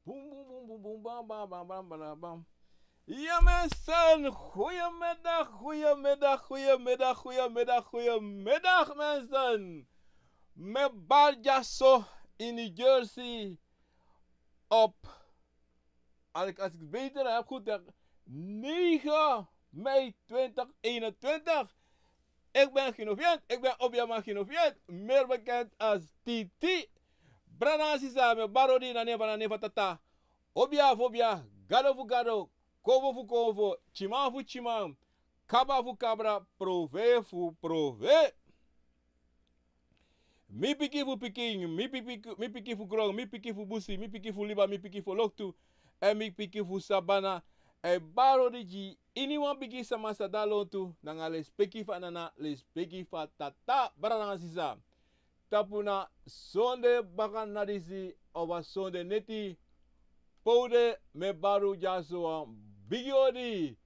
Boom, boom, boom, boom, boom, bam, bam, bam, bam, bam, bam. Ja mensen, goedemiddag, goedemiddag, goedemiddag, goedemiddag, goedemiddag mensen. Met Barjaso in New Jersey op, als ik het beter heb, goed, 9 mei 2021. Ik ben Genoviet, ik ben Obiama Genoviet, meer bekend als TT. Branasi sa me barodi na neva tata. Obia fobia, gado fu gado, kovo fu kovo, chimam fu chimam, kaba fu kabra, prove fu prove. Mi piki fu piking, mi piki fu grong, mi piki fu busi, mi piki fu liba, mi piki fu loktu, en mi piki fu sabana. E barodi ji, iniwan piki sama sadalontu, nanga les peki fa nana, les peki fa tata, branasi sa. Tapuna sonde bakan nadisi oba sonde neti pode me baru jasoa bigiodi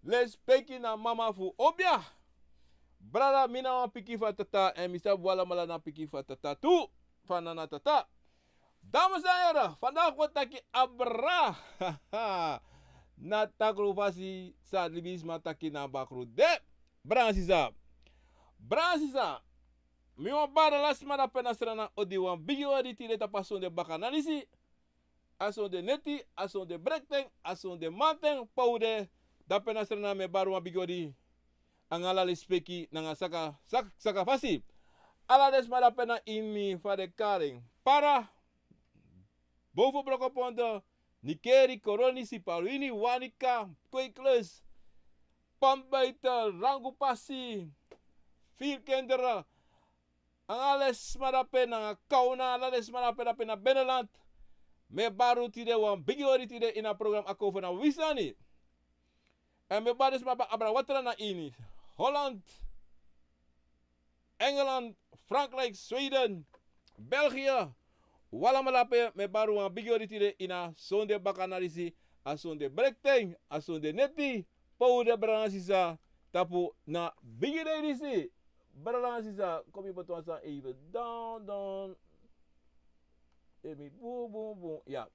les peki na mama fu obia brada mina wa piki fa tata en misa wala mala na piki fa tata tu fanana tata. Dames en heren, vandaag wordt taki abra na takru fasi sa libisma taki na bakru de bransisa mi wan bara la semana pena serana odi wan bigi odi tire ta pason de bakanalisi ason de neti ason de brekteng ason de manteng paude da pena serana me baru wan bigi odi angala lispeki nanga saka fasi ala des mala pena imi fa de karing para boven bloko pondo nikeri koronisi paulini wanika kweklus pambaita rangu pasi vier kinderen ang alles marape na kauna alles marape na Beneland me baru tide wan bigi ori tide ina program ako na wisani en me baru mapa abra watra na ini Holland, Engeland, Frankrijk, Zweden, België wala malape me baru wan bigi ori tide ina sonde bakanarisi a sonde brekteng a sonde neti paude branasisa tapu na bigi risi Bralansisa, kom je beton staan even down. Even boom. Ja.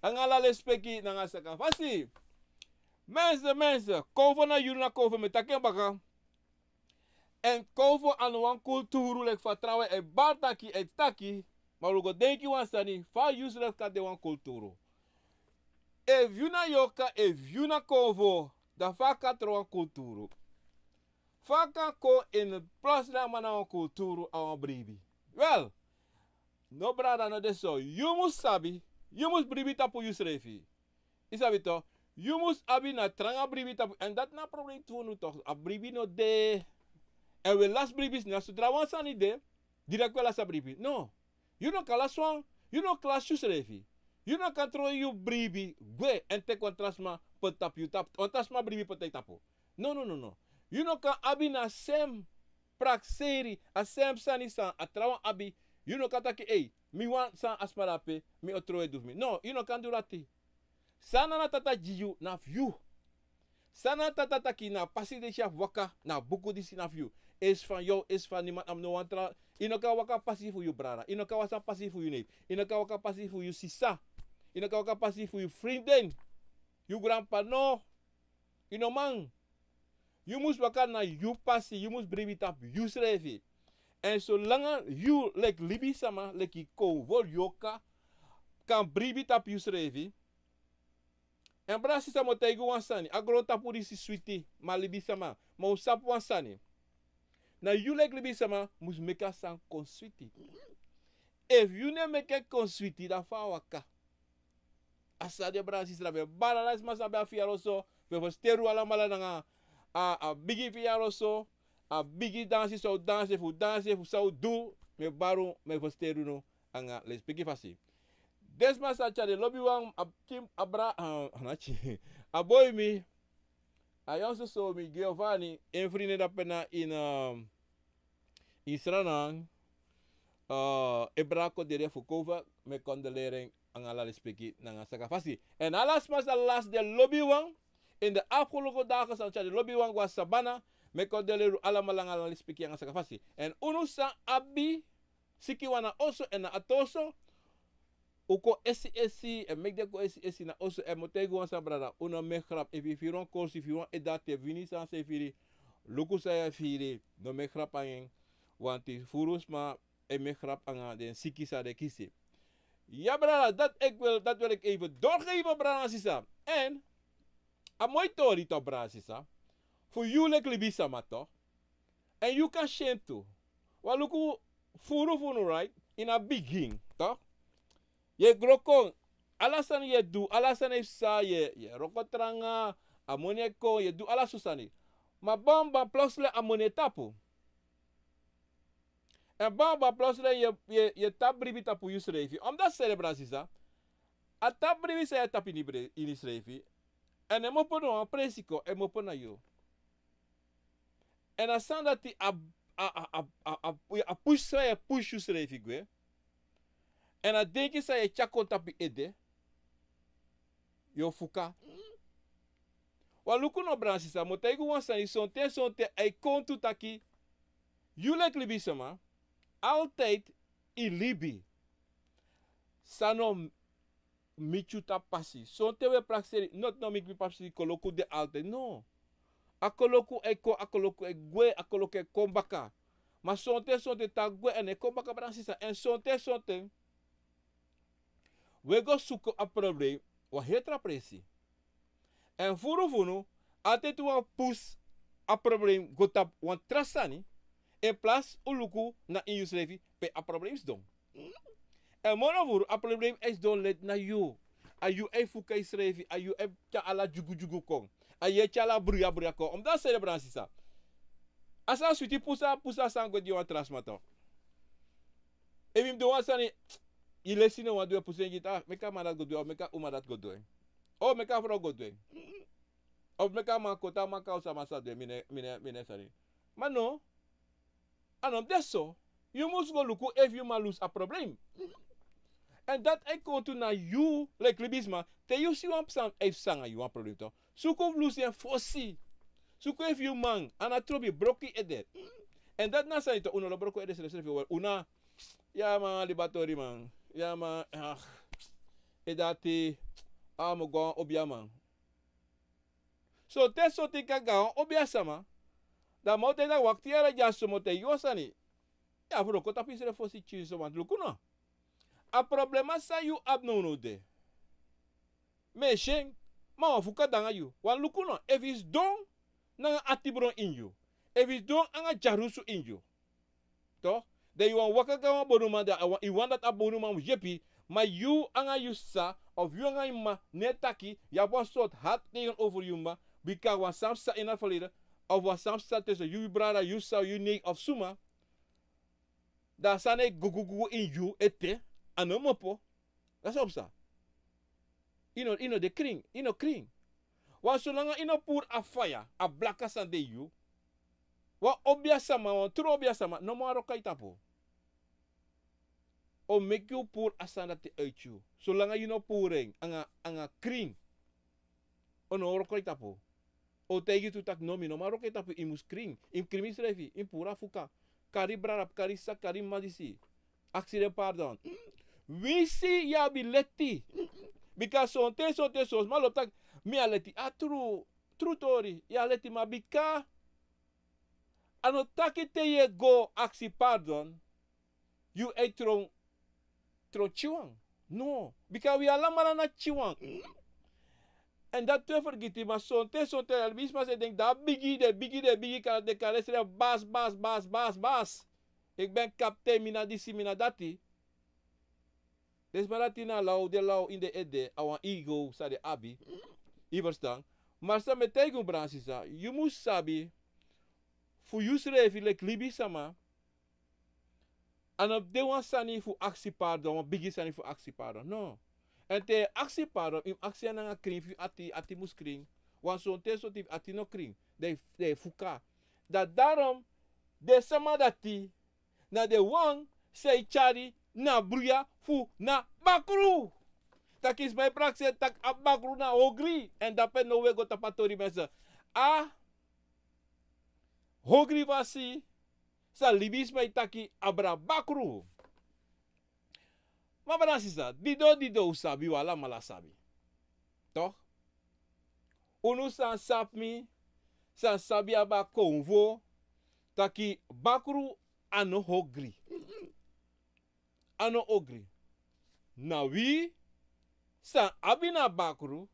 En alle respectie na nga saka fasi. Mensen, kovo na yuru na kovo met takken baka. En kovo aan wan kulturu lek vertrouwen e bataki e taki. Maar lugo denki wan sani, fa use lek ka de wan kulturu. If you na yoka, if you na kovo, da fa ka tro wan kulturu. Faka ko in het plus na mana kulturu a bribi. Well, no brada no deso. You must sabi, you must bribi tapu yusrefi. Isabi to, you must abi na tranga bribi tapu. En dat na problem tu nu toch. A bribi no de. En we last bribis na sudra wan sani de. Direct wel as a bribi. No. You no kala swan, you no klas yusrefi. You no control you bribi. Gwe en te kontrasma pot tap you tap. Ontrasma bribi pot tapu. No. You know kan abi na sem prakseri a sem sani san a trawan abi. You know kan taki mi wan san asparape mi otroe duf mi. No, you know kan do rati. Sana na tata jiyu na view. Sana tata taki na pasi de chef waka na buku disi na view. Is van jou, is van niemand am no wan tra. You know kan waka pasi fu you brada. You know kan waka pasi fu you neef. You know kan waka pasi fu you sisa. You know kan waka pasi fu you vrienden. You grandpa no. You know man. You must wakan na you passi, you must bring it up, you schrijven. En zolang you like libi sama, like ko vol yoka, kan bring it up you schrijven. En brasi sama teigo wansani, agro tapuri si sweetie, ma libi sama, ma usap wansani. Na you like libi sama, must make a sang kon sweetie. If you ne make a kon sweetie, da fa waka. Asa de brasi slabe, balalas masabe afiaroso, we steru ala mala a bigi fiaroso, a bigi dansi so danse fu so do, me baru me fosteru no, anga les bigi fasi. Desma sa chade lobby wang a tim abra, anachi, a boy mi, I also saw me Giovanni, en vrienden dat pena in Sranang, ebrako de refukova, me kondolering, anga la les bigi, nanga saka fasi. En alas mas alas de lobby wang, in de afgelopen dagen zijn de lobbywang was sabana me kodeleru allemaal aan de spiki aan sakafasi en unu sa abi siki wana oso en atoso Oko esi en make de ko esi na also e motego wan sa brada uno me grap if you want course if you want edate vini san se firi luku sa ya firi no me grap ang wanti furus ma e me grap ang den sikisa de kisi. Ja brada, dat wil ik even doorgeven brada sisa. En a mooi tori to brada sisa. Voor jullie klibisa ma toch? En you can shame too. Waluku furu right in a begin, toch? Ye grokong alasan ye du alasan ye sa ye rokotranga amoneko ye du alasusani. Ma bamba plosle amone tapu. En bamba plosle ye tabribi tapu yusrefi. Omdat cerebrasisa. A tabribi sa ye tapi ni srefi. En emo pono a presiko emo pona yo. En asan dati a push sa ye push yusrefi gwe. En a denki sa ye chakon tapi ede. Yo fuka. Waluku no bransi sa motaigu wansani sonte ai kontu taki. Julek libi sama. Altijd in libi. Sano michuta pasi. Sonte we prakseri. Not no mikbi pasi koloku de altijd. No. Akoloku e gwe akoloku e kombaka. Ma sonte ta gwe en e kombaka bransi sa. En sonte. We go suko a probleem. Wa hetra presi. En furu altijd wan pus a probleem gotap wan trasani in plaats uluku na in yusrefi pe a probleem don. En mono a probleem is don let na you. A you e fuka isrefi, a you e cha ala jugu kong. A ye cha ala bruya kong. Om da celebransi sa. Asa suiti pusa sango di wan trasmato. E bim do wan sani ilesine wan do pusen gita, meka madat godoy, meka umadat godoy. Oh, meka vrouw go doen. Of meka man kota man kausa masa doen, mine sari. Maar no, anom deso, you must go look if you ma lose a problem. And that I go to na you, like libisma, te you si wan psan if sanga you wan problem to. Suko lose en fosi. Suko if you man, ana trobi broki edet. And that na sani to uno lo broko edet se una, ya man libatori man, ya man, edati, mo go obiaman. So te so te kaga obiasama. Da mo te da wakti ara jaso mo te yosani. Ya bro ko tapi sere fosi chiso man lukuno. A problema sa you abnono de. Me shen ma fuka danga you. Wan lukuno if is don na atibron in you. If is don anga jarusu in you. To de you wan waka ga bonuma da you want that abonuma jepi. Maar you anga yusa of you anga ima netaki ya wan soort hat tegenover you ma bika wan samsa in het verleden of wan samsa tussen you brada you sa you nek of suma da sane gugu in you ete anomopo that's opsa ino de kring kring wan so langa ino pur a fire a blaka sande you wa obia sama wan tro obia sama no mo arokai tapo o make you pour asana te uit you. Zolang you no pouring anga kring. O no rokoi tapo. O tegi tu tak nomi no marokoi tapo imus kring. Im krimis revi im pura fuka. Kari brarap kari sa kari madisi. Accident pardon. Wisi ya bileti. Because sonte sos malop tak mi aleti a true tori. Ya leti ma bika ano taki te ye go aksi pardon. You etron chiwang. No. Because we are lamana chiwang. En dat te vergeten, maar sonte, albis maar ze denkt, dat biggie, kan de karesere, bas. Ik ben kapitein, mina disi, mina dati. Dus maar dat na lau in de ede, awan ego, sa de abi. I verstaan. Maar sa met tegen bransi sa, you must sabi, fu yusrefi, like libi sama, en op de wan sani fu aksi pardon, wan bigi sani fu aksi pardon. No. En te aksi pardon, im aksi ananga kring, fu ati mus kring. Wan son te so tif ati no kring. De fuka. Dat daarom, de sama dati, na de wan, sei chari, na bruya, fu na bakru. Tak is mijn praxis, tak a bakru na hogri. En dat pen no we go tapatori mensen. Hogri wasi, sa libis may taki abra bakru. Maar Bransisa, dido usabi wala malasabi. Toch? Unu san sapmi, san sabi aba konvo, taki bakru ano hogri. Ano ogri. Na wi, san abina bakru,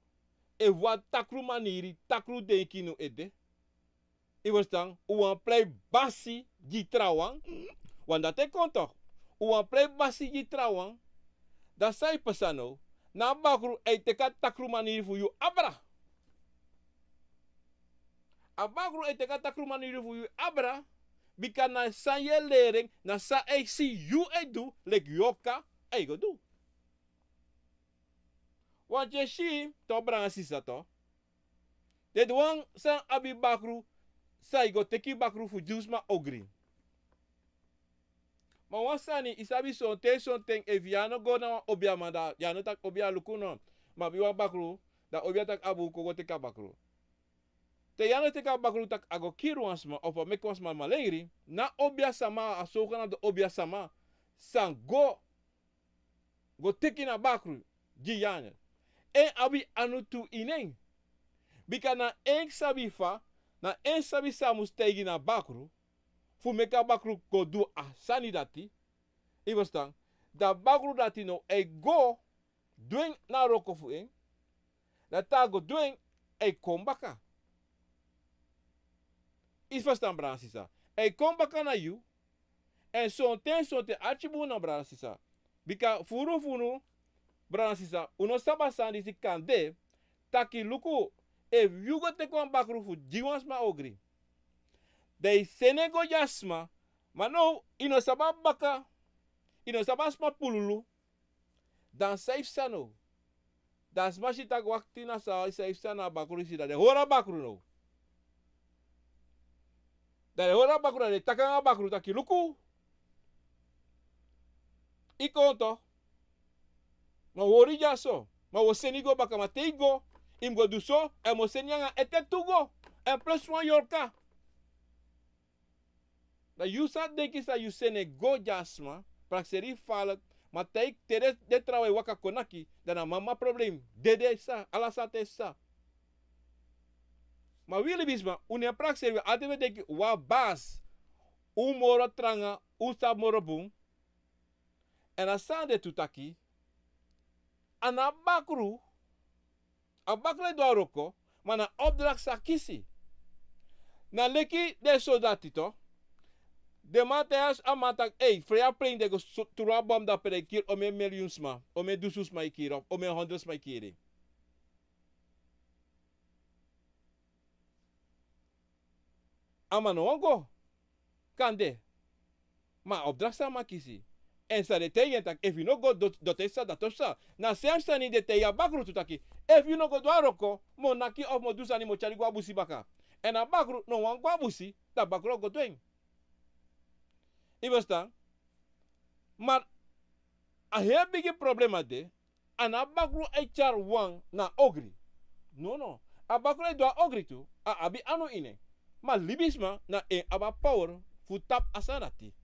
e wa takru maniri, takru denki no ede. Iwastan, uwan play basi di trawang, wanda te kontok. Uwan play basi di trawang, da sai pasano, na bakru e teka takru maniri fu yu abra. A bakru e teka takru maniri fu yu abra, bika na sa ye lering, na sa e si yu e du, lek yoka, e go do. Want je si, to branga sisa to. De duang san abi bakru, sa go teki bakru fu jusma ogri. Ma wasani isabi son ten eviano go na obia manda, ya no tak obia lukuno. Ma biwa bakru, da obia tak abu kogo teka bakru. Te yano teka bakru tak ago kiru ansma, of a mekwansma malengri, na obia sama, a sogana de obia sama, san go teki na bakru, di yane. En abi anutu ineng. Bika na en sabi fa, na en sabi samus tegi na bakru, fu meka bakru go do a sani dati, ibastan, da bakru dati no e go, doen na roko fu en, da ta go doen e kombaka. Isvastan bransisa. E kombaka na yu, en sonte achibu na bransisa. Bika funu, bransisa, uno sabasandi si kande, taki luku, e yugo te kon bakru fu jiwansma ogri. De senego jasma, mano ino sababaka, ino sabasma pululu, dan saif sano. Dan smashi tak wakti na saif sana bakru sida, de hora bakru no. De hora bakru de takanga bakru taki luku. Ikonto, ma wori jaso, ma wo senigo baka ma teigo, imgo duso, e mo senyanga ete tugo, en plus one yorka. Da you sa deki sa you senego jasma, prakseri falat, ma teik tere de trawe waka konaki, dana mama problem, dede sa, alasate sa. Ma wili bisma, unia prakseri adewe deki wa bas, moro tranga, sa moro boom, en asande tutaki, ana bakru, a bakru do roko, mana opdracht sa kisi. Na leki de soldatito, de mateas amatak, freya plane de go tura bom da per kir o me millions ma, o me dusus ma ikir, o me hundreds ma ikiri. Amano ongo, kande, ma opdracht sa ma kisi. En sa de tegen tak, if you no go do tesa da tosa, na semsa ni de teya bakru tutaki, if you no go do aroko, mo naki of mo dusa ni mo chari gwa busi baka. En a bakru no wan gwa busi, da bakru go doing. Ibasta, maar a heel big problema de, an a bakru e char wang na ogri. No. A bakru e do ogri tu, a abi anu ine. Ma libisma na e aba power fu tap asanati.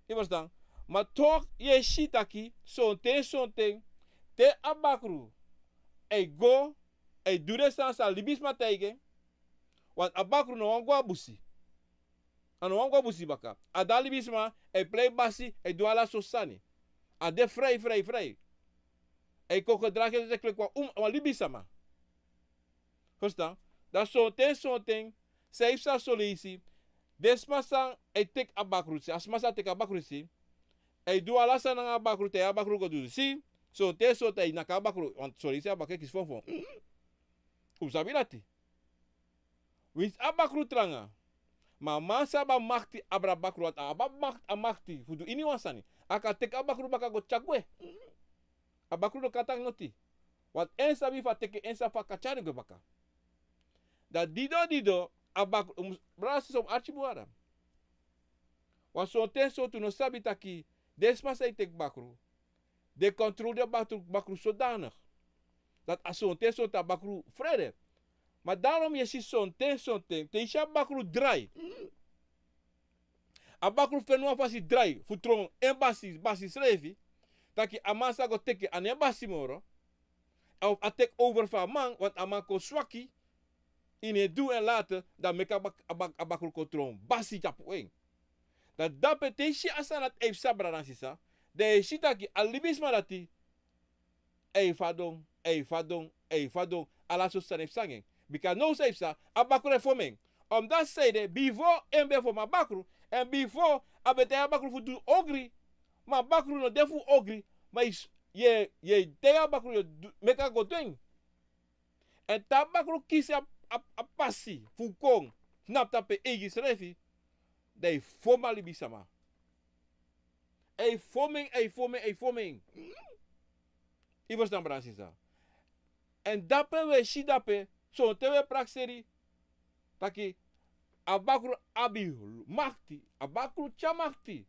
Ibasta, ma toch ye shitaki, sonte, te abakru. E go, e dure sa libisma tegen, want abakru no wangwa busi. Ano wangwa busi baka. Ada libisma, e play basi, e duala sosani. Ade vrij. E koko drake te klekwa wa libisama. Verstaan? Da sonte, safe sa solisi, desmasan e tek abakru, asmasa tek abakru si, e do alasa na abakru te abakru go do si so te na abakru on sorry se abakru kis fofo usabirati wis abakru tranga ma masa ba makti abra bakru at abak amakti fudu ini wasani aka tek abakru baka go chakwe abakru do katang noti wat ensa bi fa tek ensa fa kachari go baka da dido abakru brasi som archibuara wa so tu no sabitaki desma say tek bakru. De controle bakru zodanig. Dat als zo'n ta bakru vrede. Maar daarom je ziet zo'n te isha bakru draai. A bakru fenua fasi draai. Futron en basis revi. taki amasa go teke ane basi moro. Of a take over van man, want a man ko swaki. In het doen en laten, dan meka abakru kontrol. Basi tapu eng. Dat dapeteshi asanat eif sabra dan sisa. De shitaki alibisma dati. Ei fadong. Ala so sanef sangen. Because no safe sa, abakru reforming. Omdat zeiden, before embe voor mijn bakru. En before, abete abakru voor doen ogri. Maar bakru no defu ogri. Maar je te bakru je meka go doen. En tabakru kies a passi. Fukong. Snap tape egis refi. De foma libisama. Ei foming. I was dan bransisa. En dape we shidape. So tewe prakseri. Taki abakru abi makti. Abakru chamakti.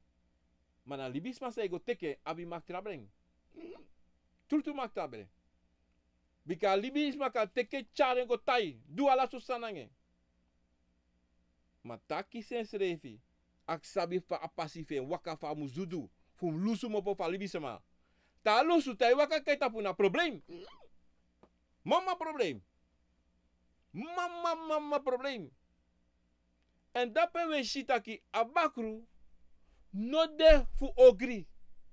Mana libisma sa ego teke abi makti na breng. Turtu makta breng. Bika libisma ka teke charen go tai. Du ala susanange. Mataki sensrefi. Ak sabi fa apasife waka fa muzudu. Fum lusu mo po fa libisma. Ta lusu tai waka kai tapuna problem. Mama problem. Mama problem. En dape we shitaki abakru no de fu ogri.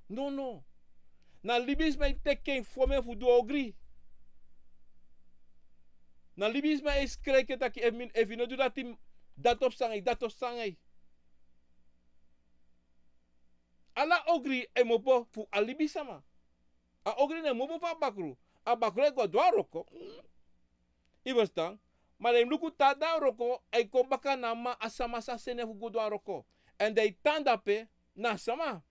No. Na libisma i teken fome fu do ogri. Na libisma is kreke taki evi no do dati dat op sangai. Ala ogri e mopo fu alibisama. A ogri ne mopo fa abakru. Abakru e go do aroko. Iwastang. Maar hij lukt dat daar roko, hij komt baka na ma asamasa sene fu godo roko. En hij tandape na sama.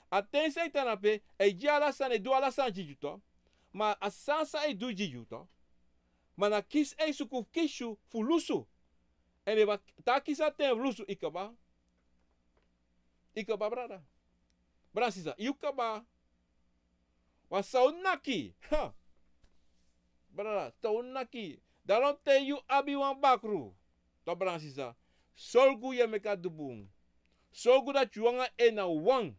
Atense hij tandape, hij jala san hij do ala san jijuto. Maar asansa hij do jijuto. Maar na kis hij suku kishu fu lusu. En hij wa ta kisa ten lusu ikaba. Ikaba brada. Brasisa, ikaba. Wa saunaki. Ha. Brada, saunaki. Daarom te you abi wan bakru. To bransisa. Solgu ye meka dubung. Solgu dat you wanga ena wang.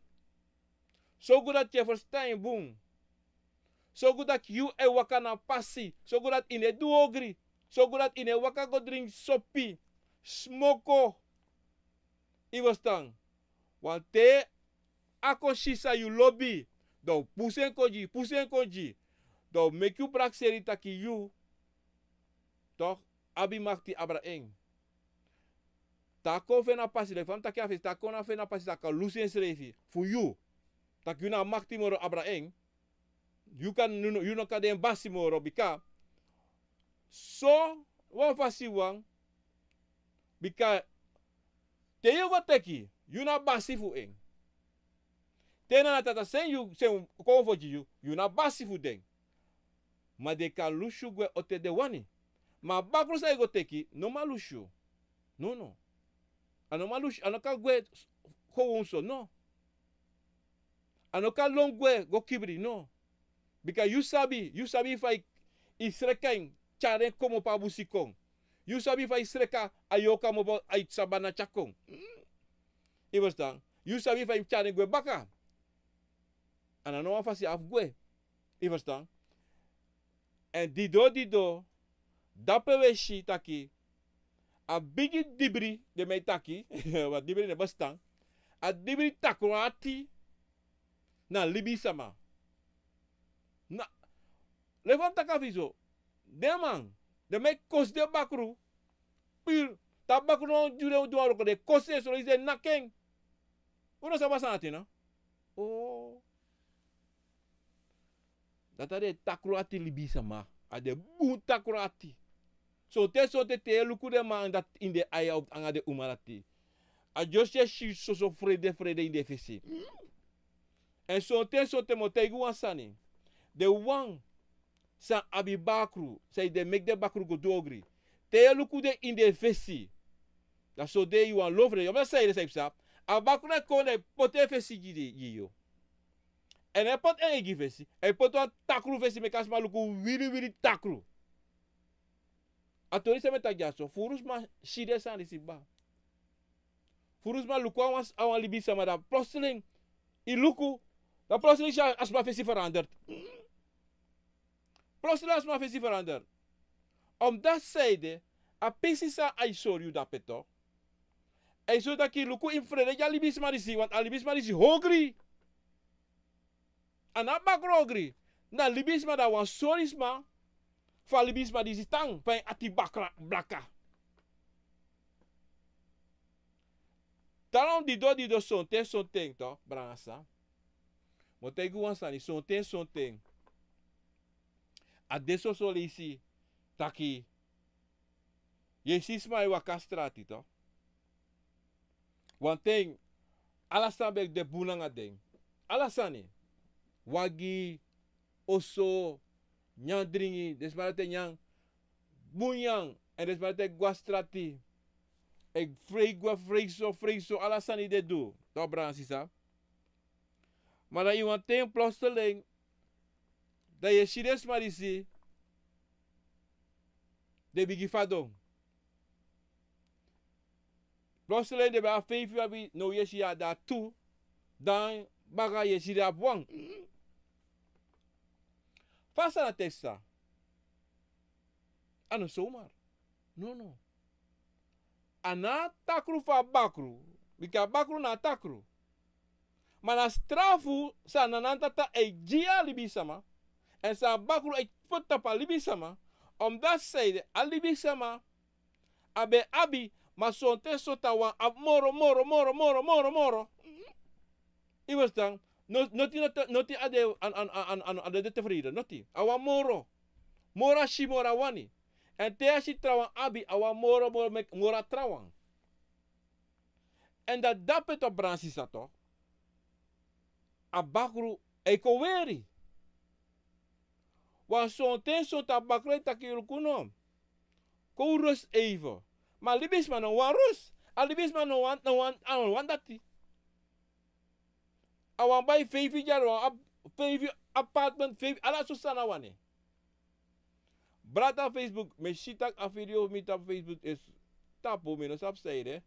Solgu dat je verstaan boom. Solgu dat you e waka na passi. Solgu dat in e duogri. Solgu dat in e waka go drink sopi. Smoko. Iwastang. Want te ako shisa you lobby. Do pusen koji. Do make you prakseri taki you. Toch? Abi makti abra eng. Tako fena pasi le fam taki afis tako na fena pasi taka lucien srefi fu you. Tak you na makti moro abra eng. You no kaden basi moro bika. So wan fasi wang bika te you go teki you na basi fu eng. Tena na tata sen you sen ko fo you na basi fu deng. Ma de ka lushu gwe ote de wani. Ma bakru sa ego teki, no malushu. No. Ano malushu, ano ka gwe ko unso, no. Ano ka long gwe go kibri, no. Because you sabi if I isrekain charen komo pa busikong. You sabi if I isreka ayoka mo pa ay sabana chakong. Iwastang, you sabi if I charen gwe baka. Ano no afasi af gwe. Iwastang. En dido. Dape we shi taki. A bigi dibri de me taki. Wat dibri ne bastang. A dibri takwati. Na libi sama. Na. Levant takavizo. Demang. De me kos de bakru. Pur. Tabakru no jure duaro ko de kose so ize nakeng. Uno sa basati no. Oh. Data de takwati libi sama. Ade bu takwati. So te luku de man dat in de aya op anga de umarati. A josje shi so frede in de fesi. En so te motegu wansani. De wang sa abi bakru. Say de make de bakru go dogri. Te luku de in de fesi. Da so de you an lovre. Yo me say de sa. A bakru na kone pote fesi gidi yo. En e pot en egi fesi. E pot wan takru fesi me kasma luku wiri takru. Atori se meta jaso, furusma shide san risiba. Furusma luku awan libi sama da plotseling. I luku, Dan plotseling is als mijn visie veranderd. Plotseling als mijn visie veranderd. Omdat zijde, a pesisa ay sorry dat peto. En zo dat je luku in vrede, ja libis marisi, want alibis marisi hogri. En dat bak hogri. Na libis ma da wan sorry ma, fa libis ma disi tang, pa ati bakra blaka. Daarom die do sonten to, brangasa. Motegu wan sani sonten. A deso solisi, taki. Je sisma wa kastrati to. Want ting, alasan bek de bunanga ding. Alasani. Wagi, oso, nyang dringi, desmarate nyang, bunyang, en desmarate guastrati. Ik vreeg zo, alasani de do. Dat bransisa. Maar dan iemand ting plotseling, dat je shires marisi, de bigifadong. Plotseling de bij 5 jaar no je ja daartoe, dan baga je shira buang. Fasa na testa. Ano zomaar. No. Ana takru fa bakru. Bika bakru na takru. Maar na strafu sa nanantata e gia libisama. En sa bakru e potapa libisama. Omdat zeide a libisama. Abe abi. Maar zo'n tensota wan ab moro. Iwers noti ade aan de tevreden. Noti. Awan moro. Mora shi mora wani. En te shi trawan abi awan mora trawan. En dat dapet op bransi sato. Abakru eko weri. Wan zo'n tensota bakru takiru kunom. Ko rust even. Maar libis man no wan rust. Alibis man no wan dati. Awan bay 5 jaar 5 apartment 5 ala susana wane. Brata Facebook, me shitak a video met op Facebook is tapo minus opzijde.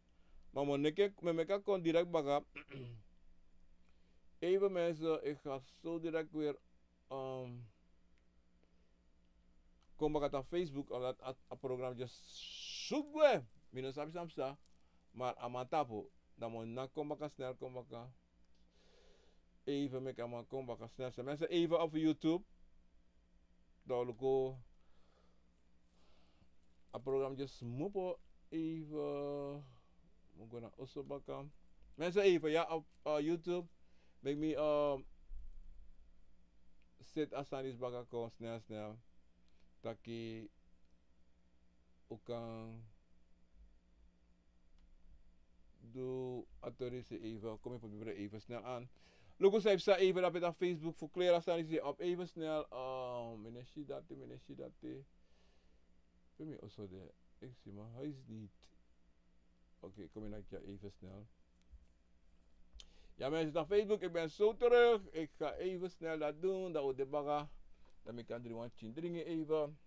Maar me kan direct baga. Even mensen, ik ga zo direct weer kom baga op Facebook omdat het programma just zoeken. Minus opzijde. Maar aan tapo, dan moet ik kom baga snel kom baga. Even met aan kom baga snel. Mensen even op YouTube. Daar go. Het programma just moepo even. Moet ik naar Osobaka. Mensen even ja op YouTube. Make me sit asanis baga ko snel. Taki kan do autorische even. Kom je proberen even snel aan. Logo schrijf ze even op het Facebook voor kleren asanis op even snel. Meneshi dati. Voor mij also de. Ik zie maar hij is niet. Oké, kom je naar even snel. Ja mensen op Facebook, ik ben zo terug. Ik ga even snel dat doen. Dat we de baga. Dan ik kan er een dringen even.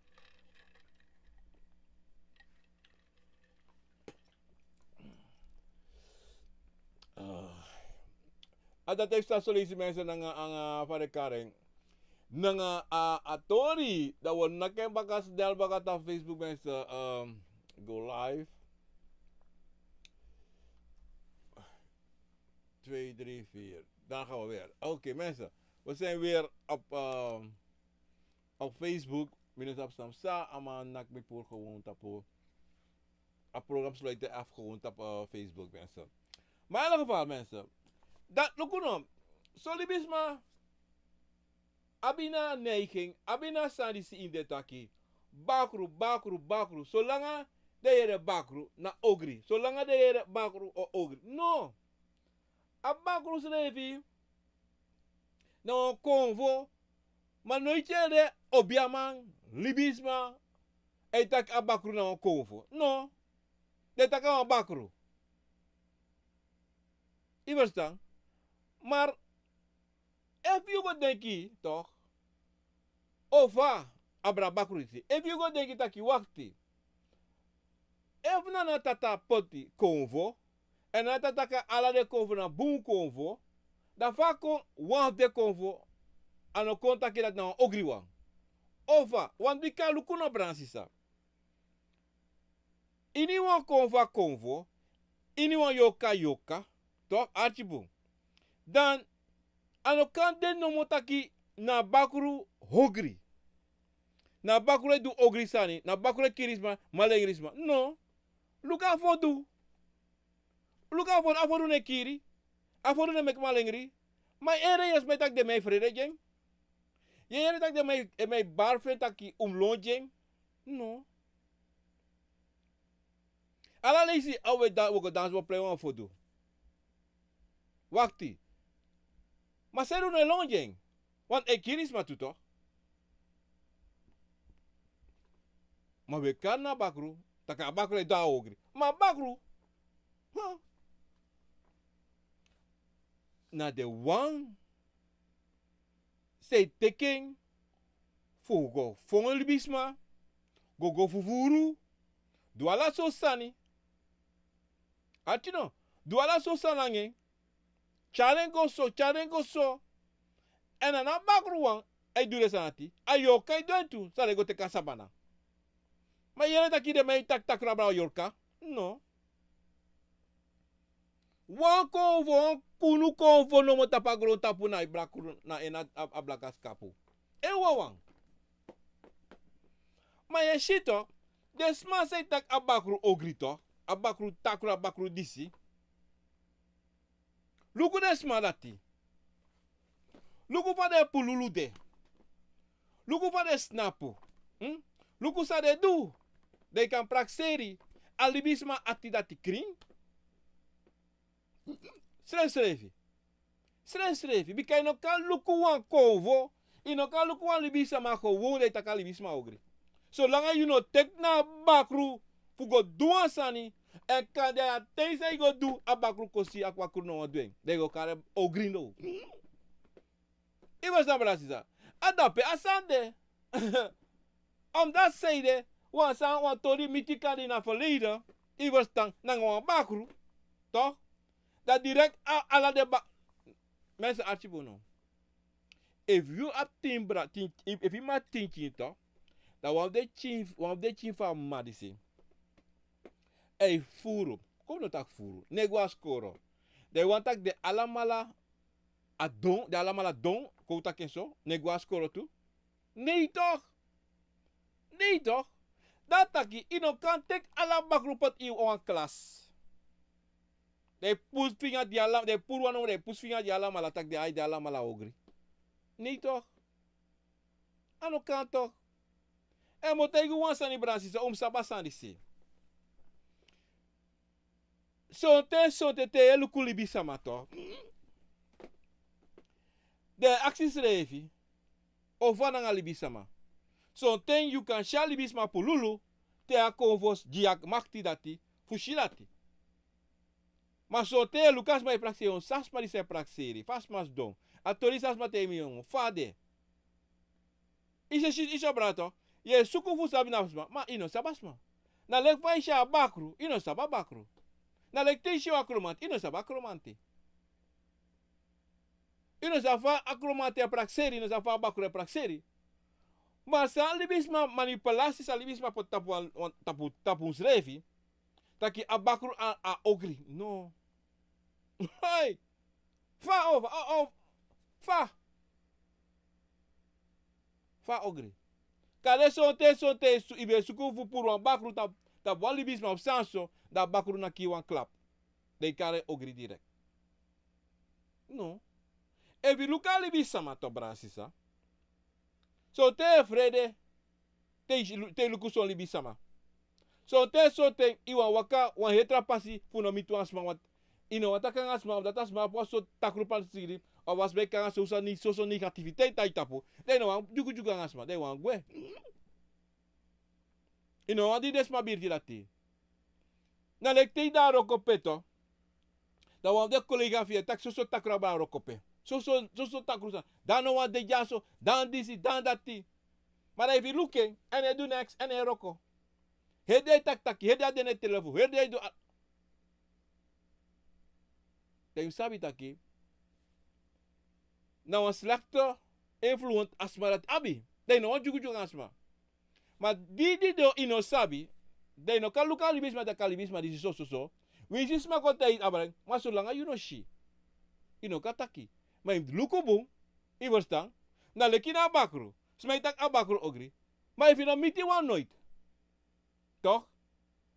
Dat heeft dat sollicitatie mensen aan van de karing. Nanga atori. Dat we naken baga snel baga op Facebook mensen. Go live. 2, 3, 4. Dan gaan we weer. Oké, mensen. We zijn weer op Facebook. Minus op Samsa. Ama nak me voor gewoon tapo. Het programma sluit af gewoon op Facebook mensen. Maar in ieder geval mensen. Dat lukunom. Solibisma. Abina neiging. Abina sandisi in de taki. Bakru. Zolang de jere bakru na ogri. Zolang de jere bakru o ogri. No. Abakru slevi. No convo. Maar nooit de obiaman. Libisma. Etak abakru na convo. No. De tak abakru. I verstaan? Maar if you go denki toch ova abra bakriti. If you go denki taki wakti. If na tata poti convo en na tata ka ala de convo na boom convo, Da fa kon wan de konvo ano konta ki dat na ogri wan. Ova, wan di ka luku no bransisa. Ini wan konvo, ini wan yoka, toch archibu. Dan ano kan den no motaki na bakuru hogri. Na bakure du ogri sani, na bakure kirisma, malengrisma. No. Luka fodu. Luka fodu ne kiri. Afodu ne mek malengri. Maar ere jes met tak de mij vrede jeng. Je ere tak de mij barfriend tak ki umloon jeng. No. Ala leisi awe da woko dans wo play wan fodu. Wakti. Maar seru ne long jeng. Want e kirisma tu toch. Maar we kan na bakru. Taka bakru da ogri. Maar bakru. Huh. Na de wan. Say taking. Fu go fongo libisma. Go fufuru. Duala so sani. Atino. Duala so sanange. Charengo so. En na bakru wan. Ay dure sanati. Ayo kay doentu. Sare go te kasabana. Maar je dat de mij tak rabra yorka? No. Wan konvo, kunu konvo no mo tapagro tapu na ibrakuru na ena ablakas kapu. E wawang. Maar je shit toch? De sma say tak abakru ogrito. Abakru takru abakru disi. Luku de sma dati. Luku pa de pululu de. Luku pa de snapu. Luku sa de du. De kan prakseri alibisma atidati kring. Srefi. Bika ino kan luku wan konvo. Ino kan luku wan libisma gewoon de taka libisma ogri. So langa you no tek na bakru. Fugo duan sani. En kan de a teisa go du a bakru kosi akwa kurno wan duen. De go kare ogri no. Iwas na brasisa. Adape asande. Om dat zeide. Wan tori mitika di na verleden. Iwas tang nang wan bakru. Toch? Dat direct ala de ba. Mensen archibono. If you have timbra, if you ma thinking toch, dan wan de chin van madisi. Ei furu. Kom no tak furu. Negwa skoro. De wan tak de alamala adon, de alamala don, ko tak so, negwa skoro tu. Nee toch? Dat taki ino kan tek ala bakrupat i on klas. De pus finga di alam, de purwano de pus finga di alam ala tak de ai de alam ala ogri. Nee toch? Ano kan toch? E mo tegu wan sani bransi so sabasani si. Sonte te elu kulibi sama toch? De acties revi. Of van ang libisama. So ten you can shalibisma pululu te a konvos diak makti dati fushilati. Maar so te Lucas mai praxe on sas mari se praxeri fas mas don. Atori sas mate mi on fade. Iso brato. Ye suku fu sabi nasma ma ino sabasma. Na lek vai sha bakru ino sababakru. Na lek te sho akromant ino sabakromante. Ino safa akromante a praxeri ino safa bakru a praxeri. Maar sa libisma manipulasi sa libisma pot tapu srevi. Taki abakru a ogri. No. Hey. Fa over. Fa. Fa ogri. Kade sonte ibe suku fu puru abakru tap wan libisma op sanso da bakru na ki wan klap. De kare ogri direct. No. Evi luka libisma to brasisa. So te frede te luku son libisama. So te iwan waka wan hetra pasi funo mitu asma wat ino wataka asma dat asma so takrupan siri o was be kan so negativiteit taitapu. De no wan juku asma de wan gwe. Ino wan di desma birti lati. Na lek te da rokopeto. Da wan de collega via tak so takraba rokope. So takrusa. Dan no wan de jaso, dan disi, dan dati. Maar if you looking, en hij doet niks, en hij roko. Hij deed taki, hij deed de telefoon, hij deed do. Dan sabi taki. na een slechte invloed asma dat abi. Dai no jugu asma. Maar die do ino sabi, dai no kan luka libis ma da kalibis ma di so. We sis ma ko tai abarang, maar zolang you no shi. Ino kataki. Maar in luko boom, i verstaan. Na leki na bakru. Smijt tak abakru ogri. Maar if je dan miti wan nooit. Toch?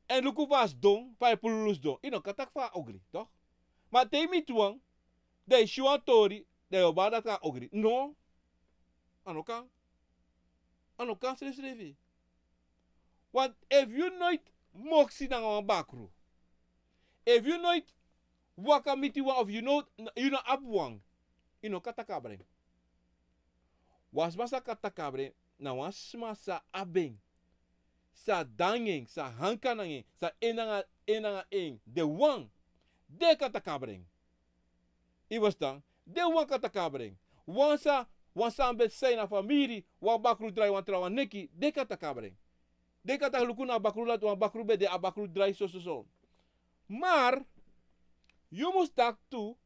En luku was dong, pa pululus dong. Ino katak fa ogri, toch? Maar te mituang, de shuan tori, de obada ka ogri. No. Anokan. Anokan srevi. Want if you nooit moksi na een bakru. If you nooit waka miti wan of you know abwang. Ino katakabreng. Was masa katakabreng na was masa abeng. Sa dangeng, sa hankanangeng, sa enanga eng. De wang. De katakabreng. I was dan. De wang katakabreng. Wansa ambet say na famiri. Wan bakru drai wan trawan neki. De katakabreng. De katakluku na bakru lat wan bakru be de abakru drai so. Maar, you must tak tu.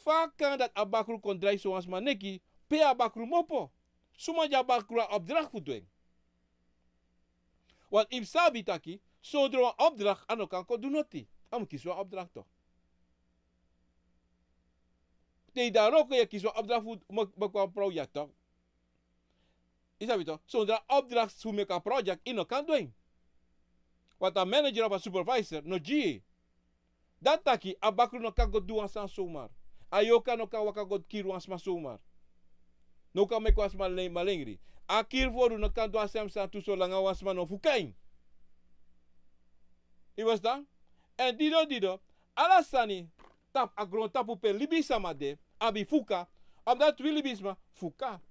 Vaak dat abakru kon drai zoals maneki. Pe abakru mopo. Suma ja bakru opdracht voedweng. Want im sabi taki, zodra een opdracht aan elkaar kan doen noti. Am kies wel opdracht toch. Nee, daar ook je kies wel opdracht voor project toch. Is dat toch? Zodra opdracht voor een project in kan doen. Want een manager of een supervisor, no G. Dat taki, abakru no kan go doen aan zomaar. Ayoka no kan waka go kiru aan zomaar. No kan make was malengri. Akir voor no kan doen aan tu so langa was man of fukain. I was dan? En dido, alasani tap agron tapu pe libisa made, abi fuka, omdat we libisma fuka.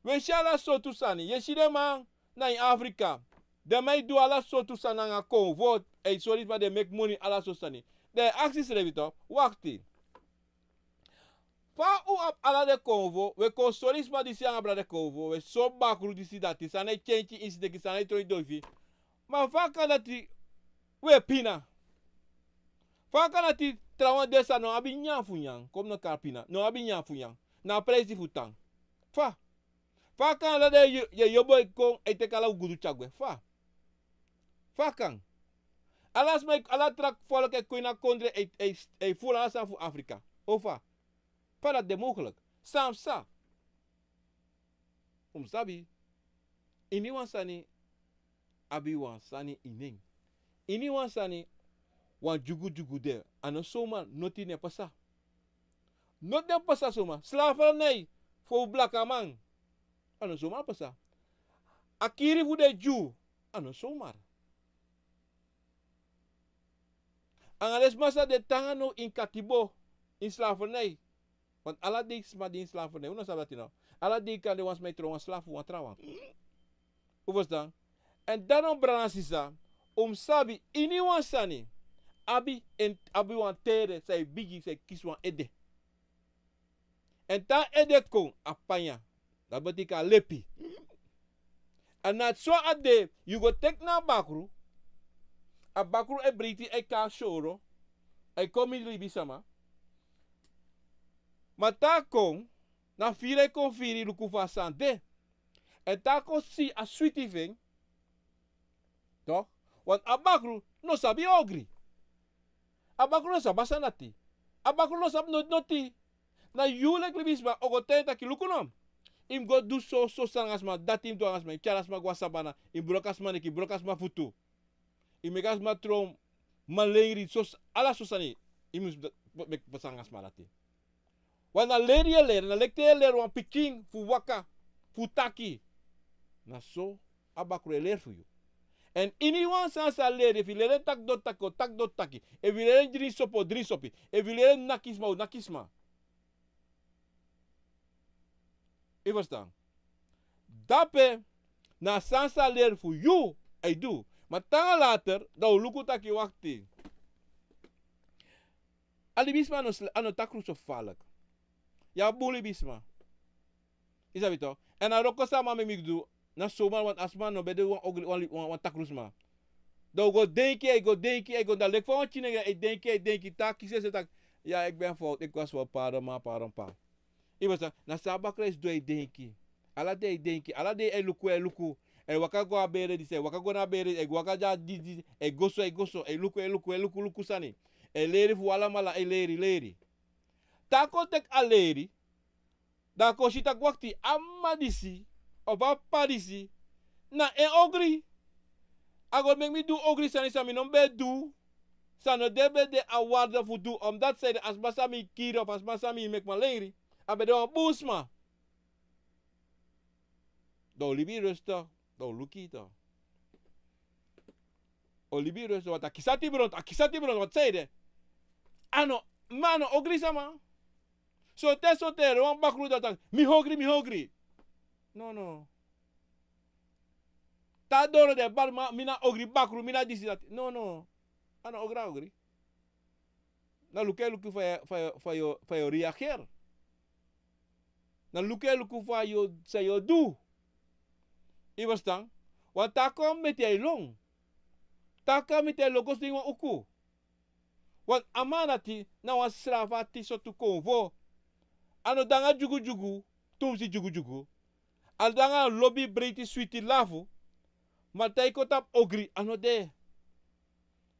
We shala so tu sani, ye shide man na in Afrika. De mij do ala so tu sananga kon, vote, e sorry maar de make money ala so sani. De axis revito, wakti. Fa u ap ala de konvo, we kon solis ma disi anga de konvo, we so bakru disi dati, sanai chenchi isi de ki sanai troi doifi. Maar vaak kan dat die we pina. Vaak kan dat die trouwens desa no abi nyang funyang. Kom no karpina. No abi nyang funyang. Na presi futang. Vaak kan dat je yoboy kon ete kala gudu chagwe. Vaak kan. Alas mij ala trak volk e koina kondre e fula sa fu Afrika. Ofa. Pa dat de mogelijk. Samsa. Sabi. Ini wansani abi wansani ining. Ini wansani wan jugu de. Ano soma noti ne pasa. Not de pasa soma. Slavernij voor blaka man. Ano soma pasa. Akiri fu de ju. Ano soma. Angales masa de tangano in katibo. In slavernij. Want ala dik sma di in slavernij. Uno sabat nou. Ala dik kan de wans mij trouwens slaven wan trouwens. Hoe was dan? En daarom branasisa. Sabi ini wansani. Abi wan tere. Say bigi say kiswan ede. En ta ede kon apanya. Dat betika lepi. En na so ade. You go take na bakru. A bakru e briti e ka shoro. E komi libi sama. Maar ta kon. Na fire kon firi lukufa sante. En ta kon si a sweetie ving. Toch? Want abakru no sabi ogri. Abakru no sabi sanati. Abakru no sabi noti. Na yulek libisma ogotenta ki lukunom. Im go do so sangasma datim do angasma. Im charasma guasabana. Im brokasma neki brokasma futu. Im megasma trom malengri sos ala sosani. Im mek pasangasma lati. Want na ler na lekte ler wan piking fu waka fu taki. Na so abakru ler fu you. En iniwan sansa lere, if you lere tak do taki. If you lere drin sopi. If you lere nakisma. Je verstaan? Dape, na sansa lere voor you, I do. Maar tanga later, da luku taki wakti. Alibisma ano takru so falak. Ja bulibisma. Is dat toch? En a roko sama me migdu. Na zomaar, want asma no bede wan takrusma. Dan go denken, dan lek van wat je ik denk, tak, kies tak. Ja, ik ben fout, ik was wel pa. Iwasa na sabakra is doe denki. Ala de denki, ala de luku. E waka go abere dise, waka go na bere, e waka ja di, e goso, e luku sani. E leri fu ala mala, e leri. Tako tek a leri, da ko shita kwakti amma disi, of a padisi, na e ogri. Ago make me do ogri sani sami non be do. Sano debe de awarda fu do, omdat zij de asbasami kiri of asbasami mek maleri. Abe de een boosma. Do libi rustig, do lukita. O libi rustig, wat akisati bron, wat zei de? Ano, mano, ogri sama. So te, wan bakru dat mi hogri. No. Ta doro de bar mina ogri bakru, mina disi dat. No. Ano ogri. Na luke fa yo reageer. Na luke fa yo sa yo do. Iwastang, want tako met jij long. Taka met jij logos ding wan uku. Want amanati na wan sravati so tu konvo. Ano danga jugu, tumsi jugu. Al danga lobby breiti sweeti lafu. Matai ko tap ogri ano de.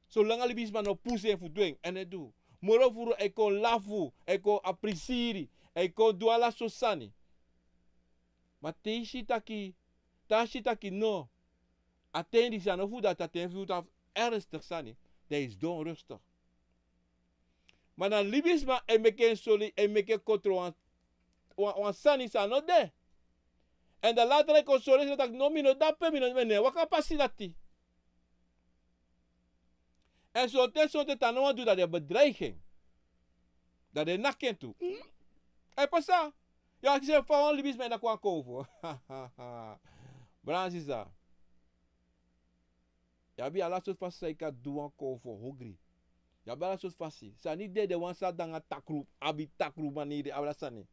So langa libis man no puse fu doing en het do. Moro furu eko lafu, eko appreciëri, eko duala sosani. Matei shitaki Tashitaki no. Atendi zijn of dat atendi voet ernstig sani. Dat is don rustig. Maar dan libisma en meken soli en meken kontro wan sani sa no de. En dan later ik soli dat no mino dape mino mene waka pasi dati. En zo te tano doet dat de bedreiging. Dat de nakken toe. En pasa. Ja, ik zeg van libisma en dat kwam komen. Bransisa. Yabi ala sot fasi ka duan ko for hungry. Yabi ala sot fasi. Sa ni de wan sa danga takru, abi takru mani de abla sani.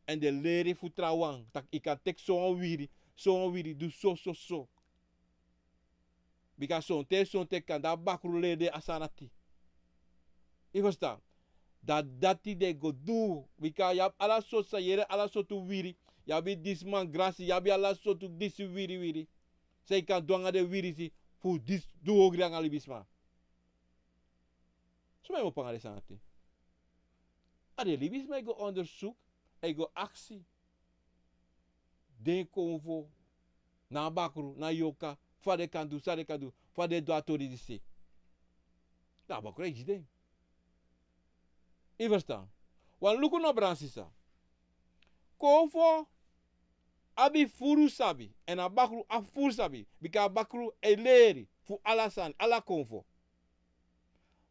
En de lere fu trawang, tak ika tek so wiri, du so. Bika son te kan da bakru lede asanati. I verstaan. Dati de go do. Bika yab ala sot sa yere ala sot wiri. Yabi disman grasi, yabi ala sotu disi wiri. Zij kan donga de wiri si, fu dis du ogri ang alibisma. So mij mo pangare sanati. Ade libisma ego onderzoek, ego actie. Den konvo, na bakru, na yoka, fade kan du, sade kan du, fade do atori disi. Na bakru e jide. I verstaan. Wan luku no bransisa. Konvo, abi furu sabi en abakru a furu sabi bika abakru eleri fu alasan ala konfo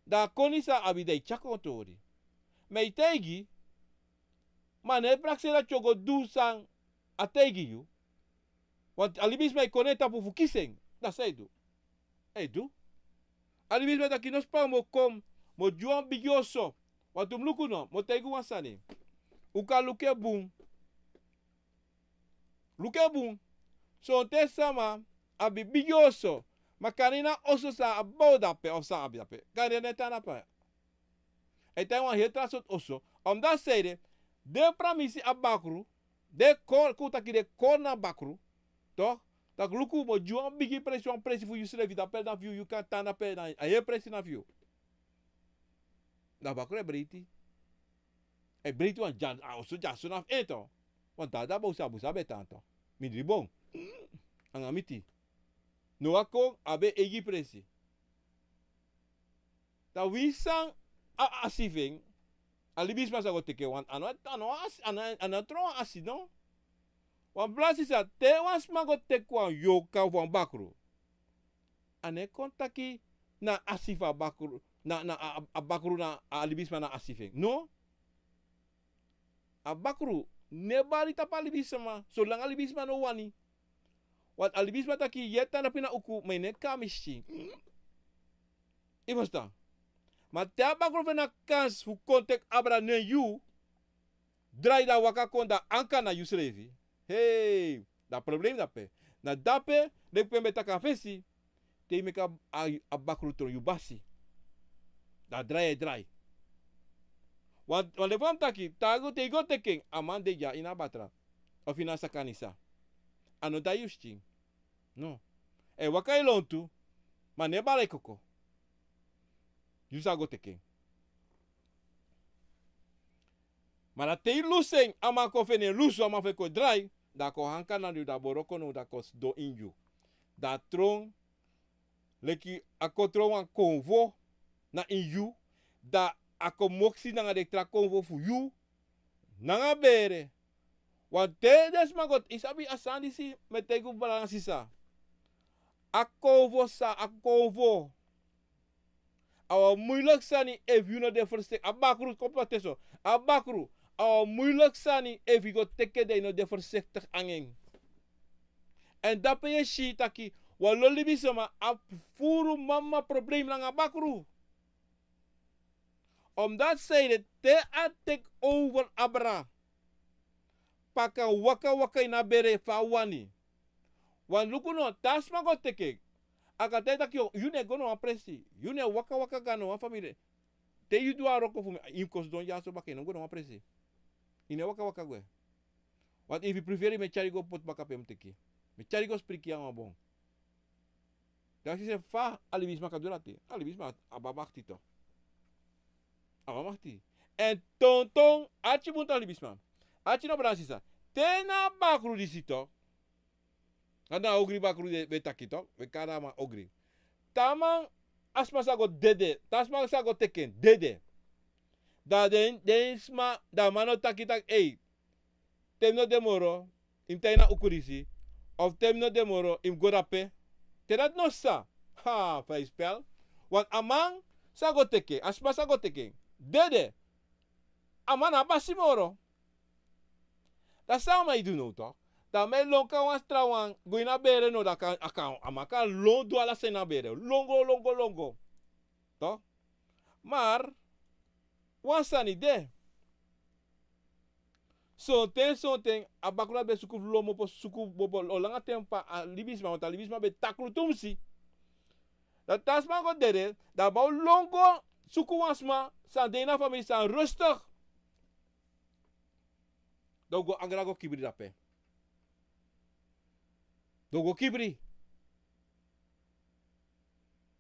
da konisa abi dei chakontori mei tegi mane praxela chogo du sang ategi yu want alibis mei koneta pu fukiseng da sei du alibis mei takinos pa mo kom mo juan bigioso want luku no mo tegu wasani uka luke boom Lukebun. So te sama abi bigyoso. Makanina oso sa abou dape of sa abi dape. Kaya neta na pa. E tem wan hetra sot oso. Omdat zeide de pramisi abakru. De kor kutaki de kor na bakru. Toch? Tak luku mo juan bigi presi fu yusre vida pe na view you kan tana pe na aye presi na view. Da bakru e briti. E briti wan jan oso jaso na eto. Want daar bosa betanto. Midri bon. Ang amiti. No ako abe egi presi. Da wisang asiving alibis mas ako teke wan ano tro asi no. Wan blasi sa te wan smago tekwa yoka wan bakru. Ane kontaki na asifa bakru na bakru na alibis na asiving. No. Abakru nebari tapa alibisma so lang alibisma no wani wat alibisma taki yeta na pina uku mene kamishi Ivosta maar te abakru na kans fu kontek abra ne you drai da waka konda anka na yusrevi hey da problem da pe na dape de pembe taka fesi te meka abakru to yubasi da drai Want de van taki, tago te go teken, aman de ja ina batra. Of ina sakanisa. Ano da yushting. No. E wakai lontu, ma ne bare koko. Yusa go teken. Maar dat te luseng, ama ko fene lusu, ama fe ko dry, da ko hanka na da boroko no da ko do inju. Da tron, leki ako tron wan konvo na inju, da ako moksi na de tra konvo fu you, nanga bere. Want te des magot, isabi asandi si, metegu balansi sa. Akonvo sa, akonvo. Awa moeilijk sani, if you know de verstek, abakru, kopate so, abakru. Moeilijk sani if je gaat teken dat je de voorzichtig aanging. En dat ben je shit taki. Waloli bisoma a furu mama probleem lang abakru. Omdat zij de te a take over abra. Paka waka waka ina bere fa wani. Wan luku no tasma go teke. Aka te taki you ne gono apresi. You ne waka waka gano a family. Te you do a roko fu inkos don ya so bake no gono apresi. Ine waka waka gue. Want if you prefer me chari go pot baka pem teki. Me chari go spriki ang abong. Dan se fa alibisma kadurati. Alibisma abamachti to. Abamachti. En tonton achi bunta alibisma. Achi no bransisa. Tena bakru disito. Kada ogri bakru de betaki to. We kada ma ogri. Tamang asma sago dede. Tasma sago teken dede. Da den sma da mano takitak ei. Tem no demoro im taina ukurisi of tem no demoro im godape. Terat no sa. Ha, fai spel. Want amang sago teke, asma sago teke. Dede. Amana basimoro. Da sa ma idu no to. Da me lonka wan strawang guina bere no da kan amaka londo ala sena bere. Longo. To. Maar wansani de. Sonten abakula be suku lomo po suku bobo olanga tempa a libisma o libisma be taklu tumsi. Dat tasma go dede, da ba longo suku wansma san dena family san rustig. Dogo agrago kibri dape. Dogo kibri.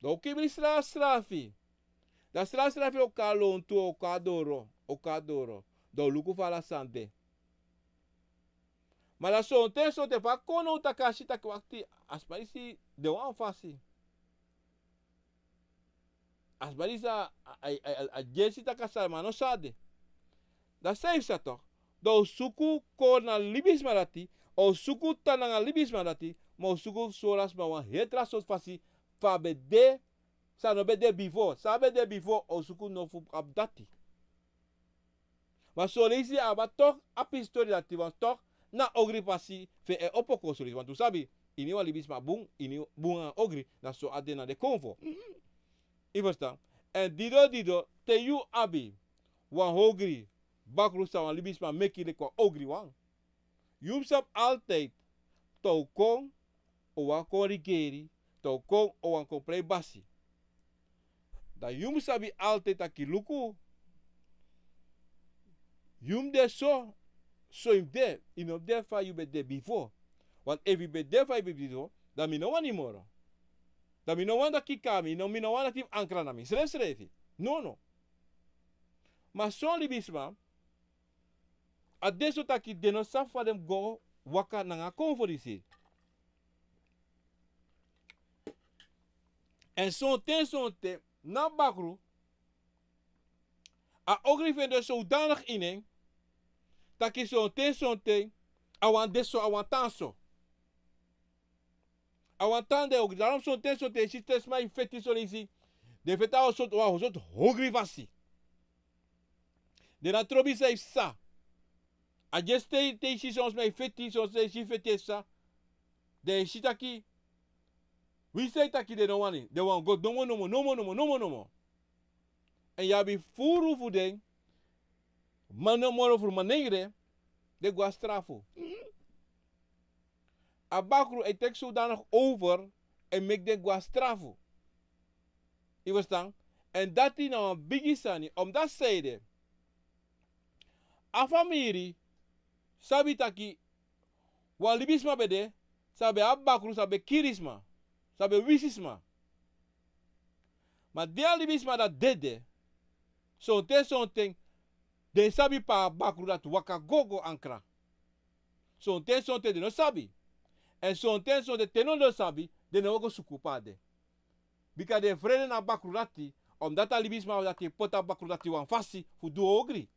Dogo kibri strafi. Da strafi o kalontu o kadoro. Do luku fala sante. Maar dat sonte va kono takashi takwakti asparisi de wan fasi. Asparisa a jesi takasa mano sade. Da safe sa toch. Do suku kona libisma dati o suku tananga libisma dati mo suku soras ma wan hetra sot fasi fa bede sa no bede before. Sa bede before o suku no fu abdati. Maar so leisi aba toch apistori dati wan toch na ogri pasi fe e opoko solis. Want tu sabi, ini wa libisma bung, ini bunga ogri, na so adena de konvo. I verstaan? En dido, te you abi, wan ogri, bakrusa wan libisma meki de kwa ogri wan. You sap altijd, to kong, o wan korigeri, to kong, o wan komplei basi. Da you sabi altijd aki luku. You de so if there, in of there for you be there before. Want if you be there for you before, dan mi no want anymore. Dan mi no want dat kikami, mi no want dat tim ankra na mi. Schreef. No. Maar zo'n libisma, a deso taki deno safa dem go waka nanga konforisi. En zo'n te, na bakru, a ogri vende zodanig ineng, taki zo'n te, awan deso, awan tanso. Awan tande ook, daarom zo'n te, si tes mai feti solisi, de feta o sot hogri vasi. De na trobi say sa. A just te si soms mai feti, soms te si feti sa. De si taki, we say taki de no wani, de wan god, no mo. En ja bi furu fu den, mano moro fu manegre, de gua strafo. Abakru, ik tek zodanig over en mek de gua strafo. Je verstaan? En dat die nou een biggie sani, omdat zij de, a famiri sabi taki wan libisma bede sabe a bakru sabe kirisma sabe wisisma. Maar de libisma dat dede so te something de sabi pa bakru dat waka gogo ankra. So te something de no sabi. En so te something te no sabi de no go sukupade. Bika de vrede na bakru dati omdat a libisma dat je pota bakru dati wan fasi fu du ogri.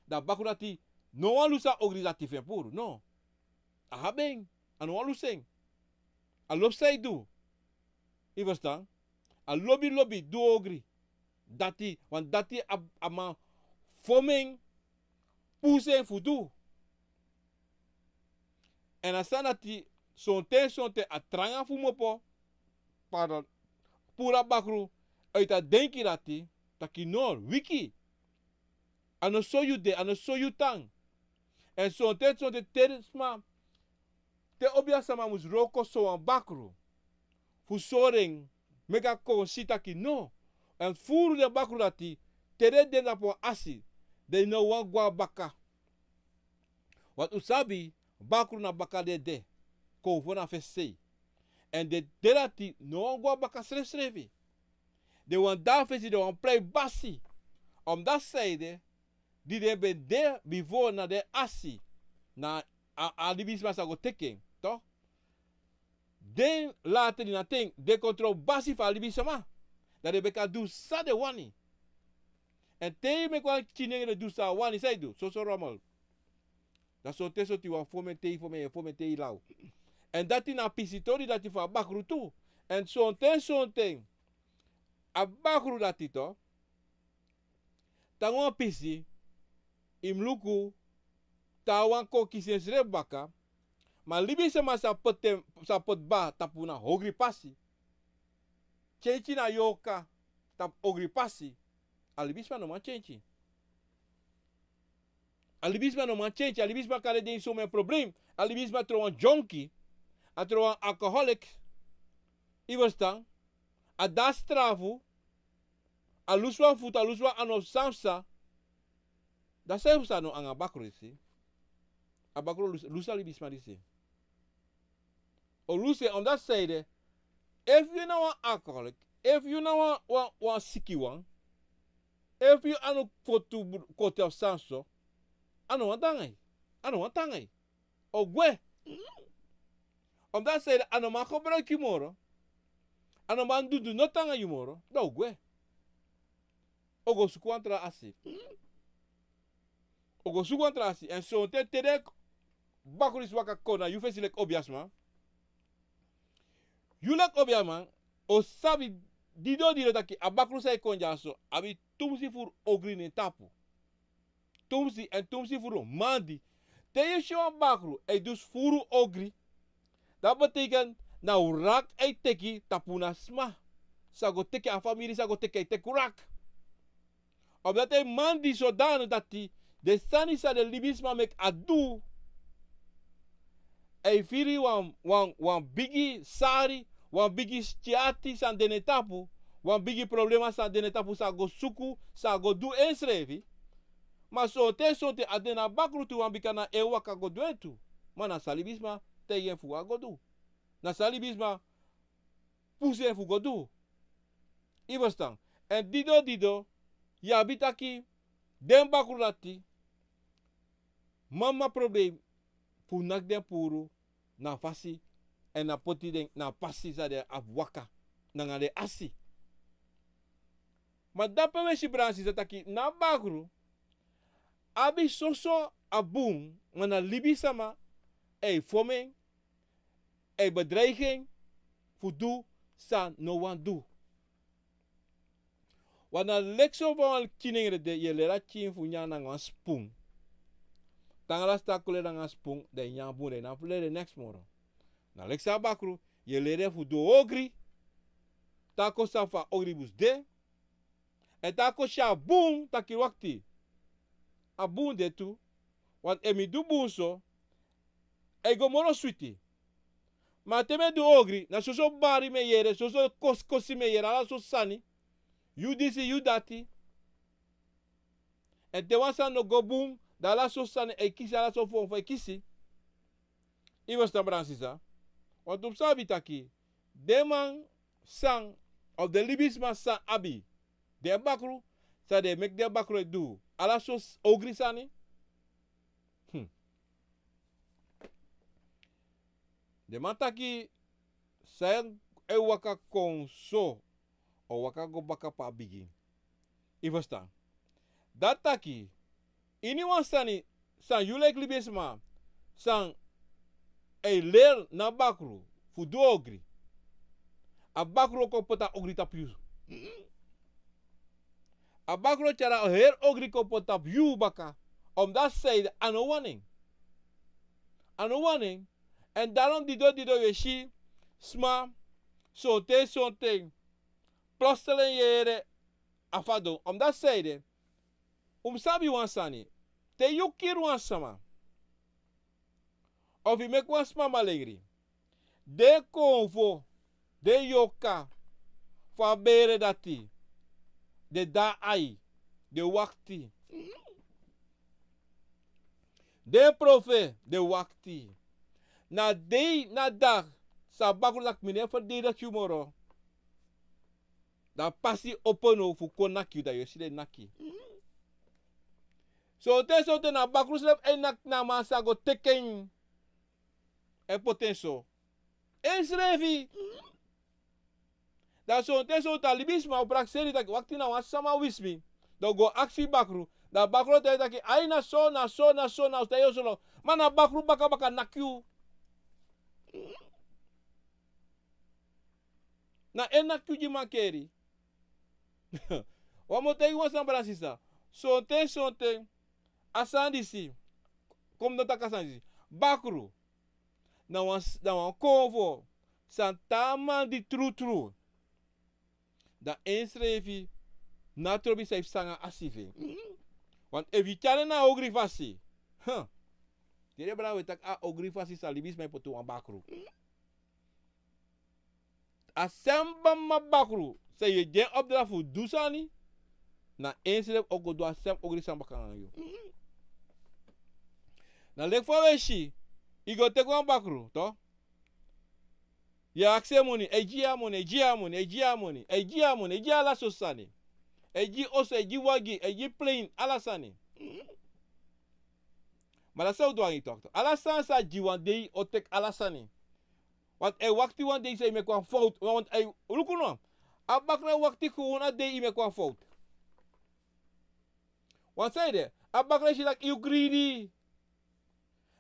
Da bakru dati no wan lusa ogri dati fen puru. No. A habeng. Ano wan luseng. A lop say du. I verstaan? A lobby du ogri. Dati, want dati ama foming pusing fu du. En asan dati sonte a tranga fu mopo para pura bakru uit a denki dati taki no wiki. Ano so you de, ano so you tang. En sonte terisma te obia sama mus roko so an bakru. Fu soring mega ko sitaki no. En furu de bakru dati tere de na po asi. De no wan gwa baka. Wat usabi bakru na baka de. Ko fu na fesei. En de derati no wan gwa baka srevi. De wan da fesi de wan play basi. Om dat zeide die de be de before na de asi. Na alibisma sa go teken. Toch? Den later die na ting de control basi fa alibisma. Dat de beka do sa de wani. En te me kwa chinenge do sa wani say do. So rommel. Dat so te so ti wa fomete lau. En dat in a pisitori dat ti fa bakru tu. En so ten a bakru dat ti to. Tango pisi imluku tawan ko kisensre baka. Maar libi sama sa pot ba tapuna hogri pasi. Chenchi na yoka tap ogri pasi. Alibisma no man chenchi. Alibisma no man chenchi. Alibisma kare den so men probleem. Alibisma tro een junkie. A tro een alcoholic. I verstaan. A da strafu. A luswa futa luswa ano samsa. Da se usa no anga bakro isi. A bakro lusa alibisma disi. O luse on dat zijde. If you know an alcoholic, if you know one sicky one, if you ano fotu kote of sanso, ano wan tangay. O gwe. Om dat zijde ano man gebruik je moro. Ano man do no tangay je moro. No gwe. O go su contra asi. En so te terek bakuris waka kona, you face like obiasma. Yulak obiaman, o sabi dido taki abakru say konjaso, abi tumsi fur ogri ne tapu. Tumsi furu mandi. Te je show bakru, e dus furu ogri. Dat betekent, nou rak e teki tapuna sma. Sago teki a familie, sago teki e tekurak. Omdat hij mandi zodanig dat hij de sanisa de libisma mek adu. E firi wan bigi sari, wan bigi stiati san denetapu, wan bigi problema san denetapu sa go suku, sa go du ensrevi. Maar so te adena bakru tu wan bikana ewa ka go duentu. Maar na salibisma te yen fu go du. Na salibisma puse fu go du. I verstaan. En dido, ya bitaki, den bakru lati, mama probleem, fu nak den puru, na fasi, en na poti den, na pasi sa de afwaka, na nga de asi. Maar dape we si bransi sa taki, na bakru, abi soso abum, wana libi sama, e foming, e bedreiging, fu du, sa no wan du. Wana lekso van kinengre de ye lera chin fu nyana nga spoon. Tangala sta kule nga spoon de nyambu de na flere next moro. Na leksa bakru ye lere fu do ogri. Tako safa ogri bus de. En tako sha boom taki wakti. A boom de tu. Want emi du boom so. E go moro sweetie. Ma teme du ogri na soso bari me yere, soso kosi me yere, ala so sani. You this, you that. En te wansa no go boom, Da la so sani e kisi ala so fon fa kisi. Iwas dan bransisa. Want op sabi taki. De man sang of the libisman sang abi. De bakru. Sa de make de bakru do. Ala so ogri sani. De man taki. Sayang e waka kon so. O waka go baka pa bigi. Iwas dan. Dat taki. Ini wan sani. Sang yulek libisman. Sang e ler na bakru. Fudu ogri. A bakro ko pota ogri tapiu. A bakro cara her ogri ko pota piu baka. Om dat zei ano wanning. Ano wanning. En daarom dido je shi sma sonte plostelen jere afado. Om dat zei sabi wan sani. Te yukir wan sama. Of i mek wan sma malegri. De konvo. De yoka. Fa bere dati. De da ai. De wakti. De profe. De wakti. Na day na dag. Sa bakul lak mine verdedig humoro. Da pasi opono fu kon naki da yosile naki. So te na bakul slep enak na masa go teken. E potenso. Ensrevi. Da so ta libisma oprak seri tak wakti na wan sama wismi. Do go aksi bakru. Da bakru te taki ai na so na ustayo solo. Mana bakru baka nakyu. Na enakyu ji makeri. Wamo te wan sambra sisa. So te asandisi. Kom no takasandisi. Bakru. Na wan konvo. Santama di true. Da inschrevi na trobi saif sanga asive. Want evitare na ogrifasi. Tere brawe tak a ogrifasi sa libis mai potu an bakru. Asamba ma bakru. Se je gen opdra fu dusani. Na inschrevi ogo do asem ogrisamba kan yo. Na lek faweshi. Igo te kwa bakru, to? Ya akse moni, eji ala sosani. Eji oso, eji wagi, eji plain, ala sani. Maar dat zou doen toch. Ala san sa jiwan dei otek ala sani. Want wakti wan dei say me kwam fout. Want luku no. Abakra wakti gewoon a dei me kwam fout. Want say de, abakra shi like you greedy.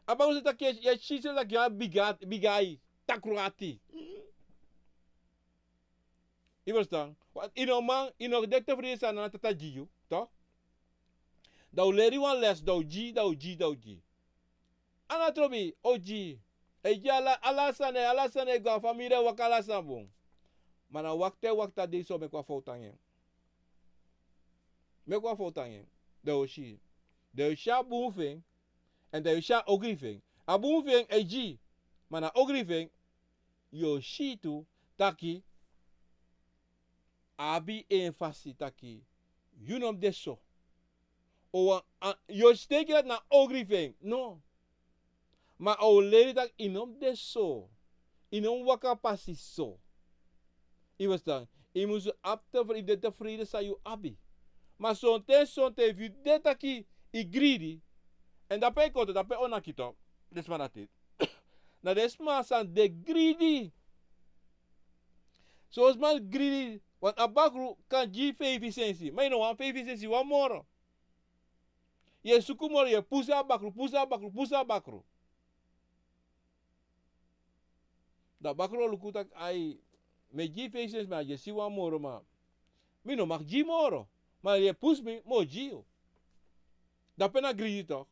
Abakra shi tak ya shi like ya bigai takruati. Je verstaan? Want in een dekte vrede zijn aan het jiu, toch? Dan leer je een les, dan ji. Anatrobi, oji. Eji ala sane gwa familie wakala sambong. Maar na wakta de so me kwa foutangen. De oshi. De osha boeving en de osha ogriving. A boeving eji. Maar na ogriving yoshi tu taki abi enfasi taki. You know deso. O yo steek het na ogriving. No. Maar o leri tak inom deso. Inom waka pasi so. I was dan. I moest apte voor de tevreden sa you abi. Maar sonte vu de taki i greedy. En dat pe kote, dat pe onakito. Des maar dat dit. Na des maar san de greedy. Zoals man greedy. Want abakru kan ji efficiëntie. Maar je know, efficiëntie wan moro. Je sukumoro je pusa bakru. Da bakru lukutak ai me ji efficiëntie maar je si wan moro ma. Mi no mag ji moro. Maar je pus me mo ji. Da pena greedy toch.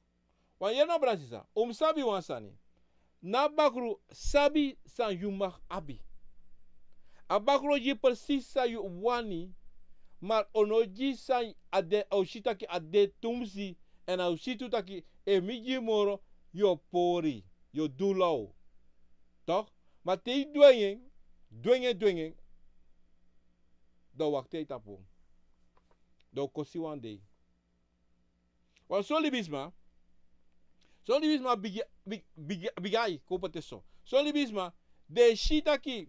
Want je no brasisa. Sabi wan sani. Na bakru sabi san you mag abi. Abakro ji precies sa yu wani, maar onoji sa ade aushitaki ade tumsi en aushitu taki emiji moro yo pori, yo dulau. Toch? Maar te dwengen, do wakte tapo. Do kosi one day. Want so libisma, So libisma bigai competição. So libisma de shit aqui.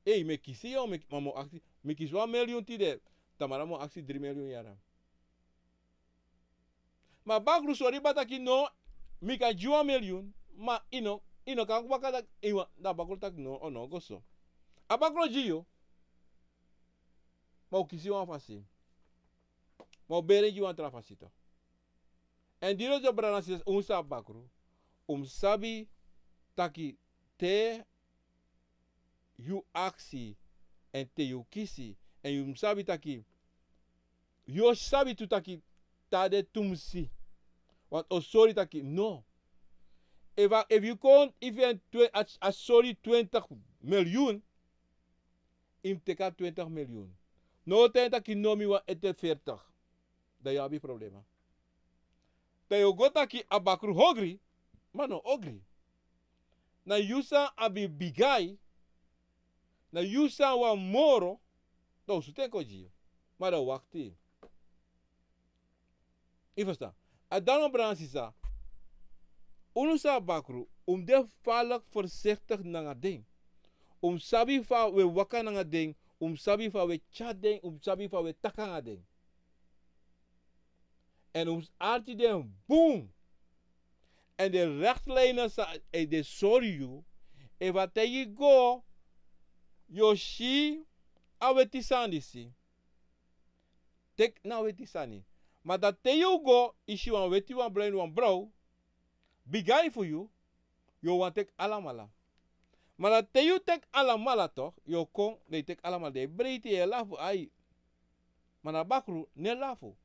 Ei, me kisi yo me mamo aksi me kisi 1 milhão tide. Tamara mo aksi 3 milhão yara. Ma bakru so riba taki no mi ka 1 milhão, ma ino ka bakada iwa da bakru tak no ono goso. A bakru gio. Ma o kisi wan fasi. Ma o bere ji wan tra fasito. En diro jo brana sa bakru. Sabi taki te you aksi en te you kisi en you sabi taki you sabi tu taki tade tumsi want o sorry taki no if you kon even a sorry 20 miljoen im teka 20 miljoen no ten taki no mi wa ete 40 da ya bi problema te you go taki abakru hogri mano ogri na yusa abi bigai na yusa wa moro do su te koji mara wakti ifasta adano bransisa unusa bakru de valk voorzichtig nanga ding sabi fa we waka nanga ding sabi fa we chat ding sabi fa we takanga ding en arti den boom en de rechtlijnen de sorry you eva te you go Yoshi awetisani si. Tek na wetisani. Maar dat te you go is you weti wan brain wan bro. Bigai for you. You want tek alamala. Maar dat te you tek alamala toch. You kon ne tek alamala. De breedte je lafu ai. Maar na bakru ne lafu.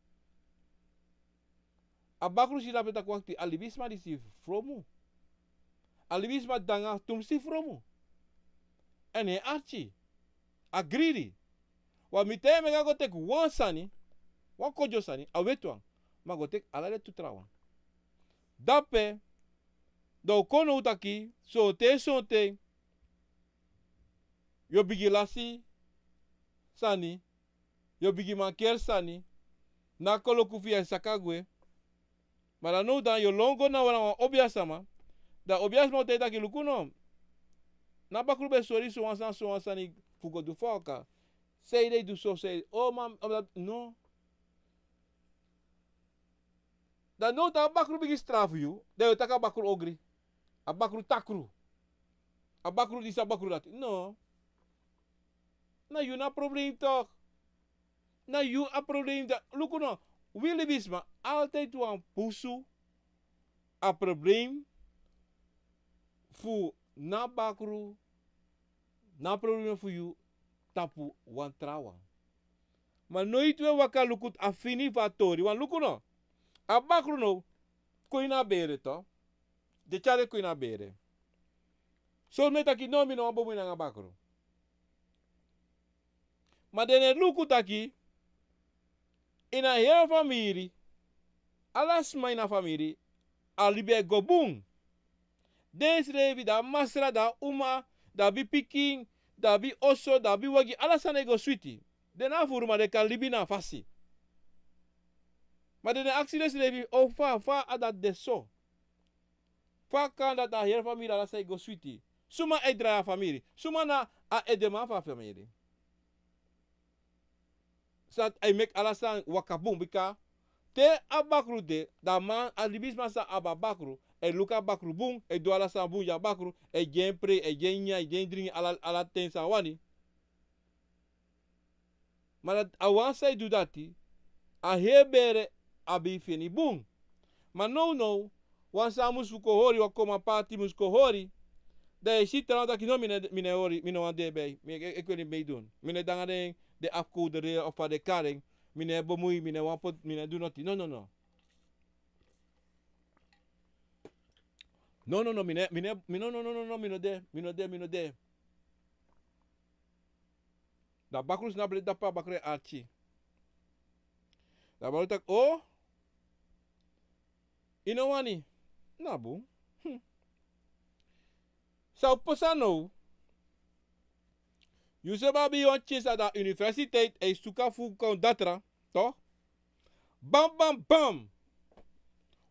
A bakru si lapeta kwakti alibisma di si fromu. Alibisma danga tum si fromu. En he archi. Agriri. Wa mite me go tek one sani. Wan kojo sani. A wetwan. Ma go tek alare tutrawan. Dape. Do kono utaki. So te. Yo bigi lasi. Sani. Yo bigi manker sani. Na kolo kufia sakagwe. Mara no dan yo longo na wana obia sama. Da obia sama te taki lukuno. Na bakru be sorry so wansan ni fugo du foka. Say they do so say oh man no. Da no ta bakru bigi straf you. De taka bakru ogri. A bakru takru. A bakru di sa bakru dat. No. Na you na probleem toch. Na you a probleem dat. Lukuno. Willy Bisma altijd wan pusu a probleem fu na bakru na probleem fu you tapu wan trawa. Maar nooit we waka lukut afini vatori wan lukuno. A bakru no koina bere to. De chare koina bere. So me taki no mi no abo na bakru. Maar dene lukut aki in a hele familie, alas mijn familie, alibe gobung. Deze revi da masra da uma, da bi piking, da bi oso, da bi wagi, alas ane go sweetie. Den afurma de kan libi na fasi. Maar de accident revi, oh fa adat de so. Fa kan dat da hele familie alas go sweetie. Suma edra familie, suma na a edema fa familie. Zat I make alasan wakabung bika te abakru de da man alibisma sa ababakru e luka bakru bung e do alasan bung ya bakru e gen pre e gen nya e gen dringi ala ten sa wani. Maar awan say do dati a hebere abi fini bung. Maar no wan sa musuko hori wakoma party musuko hori de shit dat no mine hori mine wan de bij ik wil niet meedoen mine dangane de afkoderen of de karing, mine bemoei, mine wampot, mine do not. No. No, mine de. Da bakrus na ble da pa bakre archi. Da baru tak, oh, inowani, nabu. Sa posano. Je zou bij een chance aan de universiteit en zoeken voor kon datra, toch? Bam.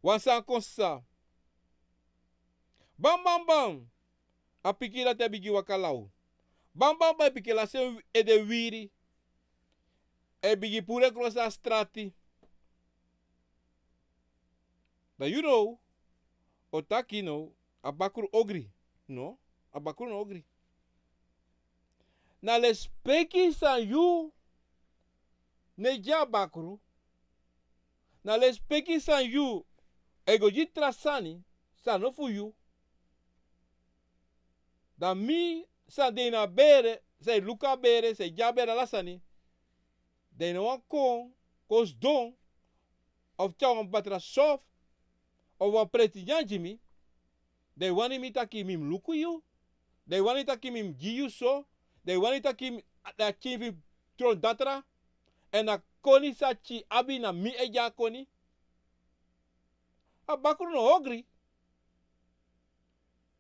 Wanneer kon sa? Bam bam bam. A piki la te bigi wakalau. Bam bam bam piki la se e de wiri. E bigi pure crossa strati. But you know, otaki no, abakuru ogri. No, abakuru no ogri. Na le speki san you, ne ja bakuru. Na le speki san you, ego jitra sani, san no fu you. Da mi sa de na bere, se luka bere, se ja bere lasani. De no wan kon, kos don, of chawang batra sof, of wan preti janjimi. De wani mi taki mim luku you. De wani taki mim gi you so. De wani taki da chivi tron datra. En na koni sa chi abi na mi eja koni. A bakuru no ogri.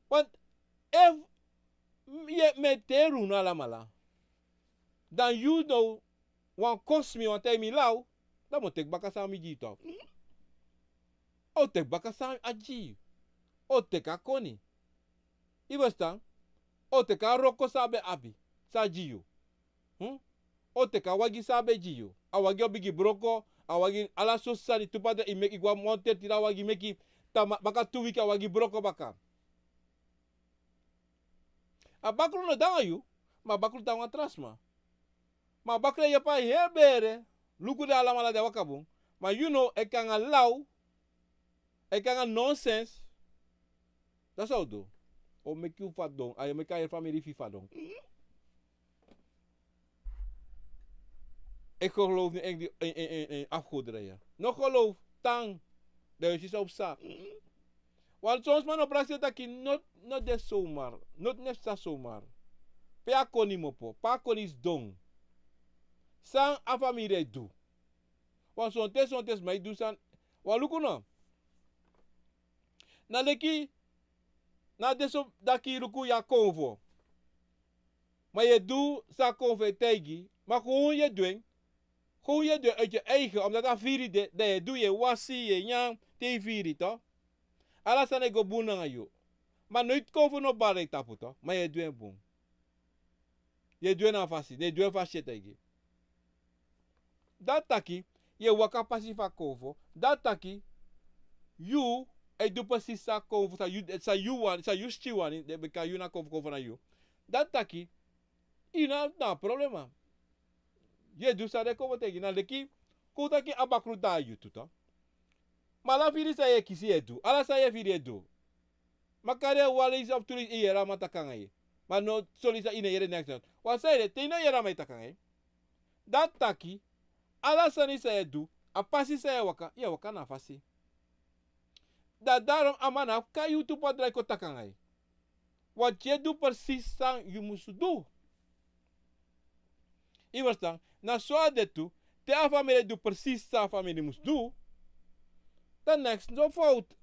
Want if ye me teru na la mala. Dan you know wan kos mi wan te mi lau. Dan mo tek baka sa mi jito. O tek baka sa aji. O tek a koni. Iwestan. O tek a roko sabe abi. Sa jiyo. O teka wagi sabe jiyo. A wagi obigi broko. A wagi ala sosari tupata i meki kwa monte tira wagi meki. Baka 2 week a wagi broko baka. A bakru no danga yu. Ma bakru tanga trasma. Ma bakru ya pa hebere. Luku de alamala de wakabung. Ma you know e kanga lau. E kanga nonsense. That's how do. O make you fat dong. Ayo make your family fifa dong. Ik geloof niet in afgoederijen. Nog geloof, tang. Dat is op sa. Want soms man op praat dat je not de zomaar. Not nesta zomaar. Pea koni mopo. Pa koni is dong. San a familie do. Want zo'n test mij do san. Want luku no. Na leki. Na deso daki luku ya konvo. Maar je doet sa konvo tegi. Maar gewoon je doen. Hoe je doet uit je eigen, omdat dat vieri de, dat je doet je wasi, je nyang, te vieri toch? Alles aan ego boen aan je. Maar nooit koven op barre tapu toch? Maar je doet een boen. Je doet een fasi, je doet een fasi tegen. Dat taki, je waka pasi va kovo. Dat taki, you, e doet precies sa kovo, sa you wan, sa you sti wan, de beka you na kovo na you. Dat taki, ina na problema. Je doet sa de kovo tegen, na leki, kuta ki abakru da you tuta. Mala viri sa ye kisi edu, ala sa ye viri edu. Makare wale is op tuli iera matakanga ye. Maar no solisa ine yere next time. Wa sa ye tina yera matakanga ye. Dat taki, ala sa ni sa edu, a pasi sa ye waka na fasi. Dat daarom amana ka you tu padrai ko takanga ye. Wat je doet precies sang you musu do. Iwerstan, na so de tu, te a family do precies sa family mus do. Dan next no fout.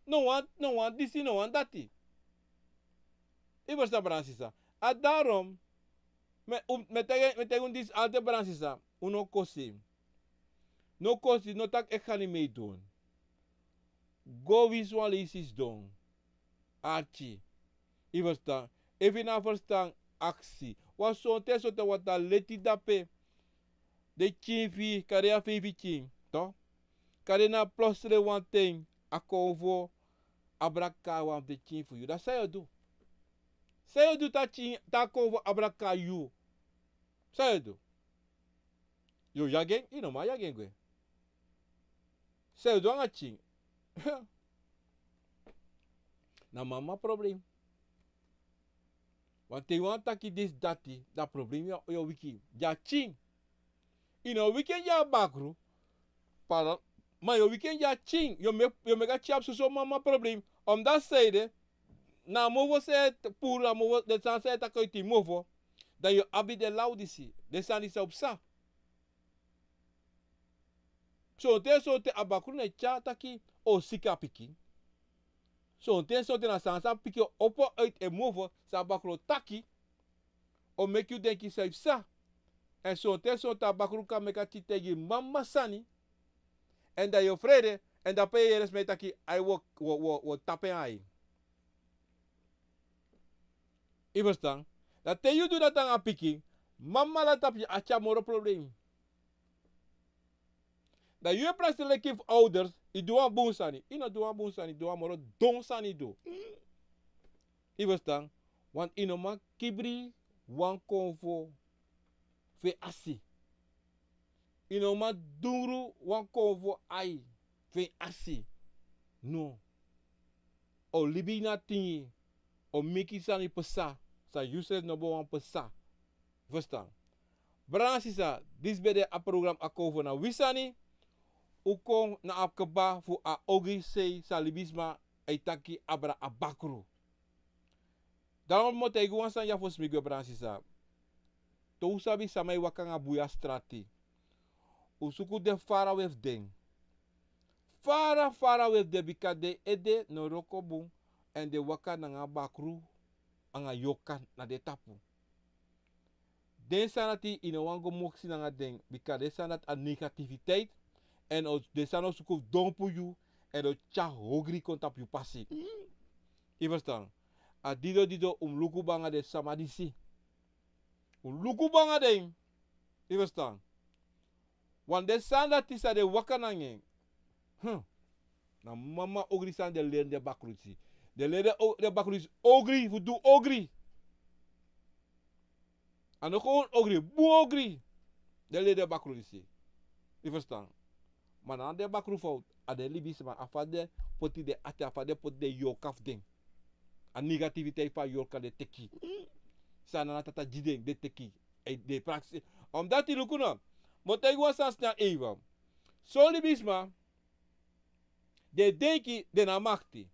No one this, no one that. Iwerstan bransisa. A daarom, me tegen dis alte bransisa, uno kosi. No kosi, no tak ek ga niet meedoen. Go visualisis doen. Archie. Iwerstan, even na verstaan actie. Was zo'n test wat dat leti dape. De chivi, karea fevi ching. Toch? Kare na plosre one thing. Akovo, abraka wan de ching for you. Dat zei je do. Zei je do ta ching, ta kovo abraka you. Zei je do. Yo yagen, you know ma yagen gwe. Zei je do anga ching. Na mama problem. Want te want taki dis dati, dat probleem yo wiki. Ja ching. Ino weekend ja bakru. Para, maar yo weekend ja ching. Yo mega chap so mama probleem. Om dat zijde, na movo se pura movo, de san se ta koiti movo. Dat yo abi de laudisi. De san is op sa. So te abakru ne cha taki o sika piki. So te na san piki opo uit e movo sa bakru taki. O make you denk je sa. En zo tabakru kan meka titegi mama sani. En dat je vrede. En dat pe je res met taki ai wo tapen ai. Je verstaan? Dat te je doet dat aan picking. Mama laat op je atja moro probleem. Dat je praat lekker ouders. Je doet een boon sani. Je doet een boon sani. Doe een moro don sani do. Je verstaan? Want in een man kibri wan konvo fe asi. In een man dungru wan konvo ai fe asi. No. O libi na tingi. O miki sani pesa. Sa useless no bo wan pesa. Verstaan? Bransisa, dis bede a program a kovo na wisani. U kon na apkeba fu a ogi sei salibisma eitaki abra abakru. Daarom moet ik gewoon zijn ja voor smigwe bransisa. To sabi samai wakanga buya strati. Usuku de fara wef ding. Fara wef de bika de ede no rokobu en de waka na bakru anga yokan na de tapu. Den sanati in een wango moksi na ding bika de sanat a negativiteit en de sanat suku dompu you en o cha hogri kontap you passi. Je verstaan? A dido luku banga de samadisi. Luku banga de. Je verstaan? Want de sanat is de wakanange. Na mama ogri san de leen de bakruzi. De leen de bakruzi ogri, fu do ogri. En dan gewoon ogri, boe ogri. De leen de bakruzi. Je verstaan? Maar na de bakru fout, a de libis maar afade poti de ate afade poti de yokaf ding. A negativiteit van yoka de teki. Sana na tata jideng de teki. De praxis. Omdat die lukuna. Moet ik was sans na even. So libis maar. De denki de na makti.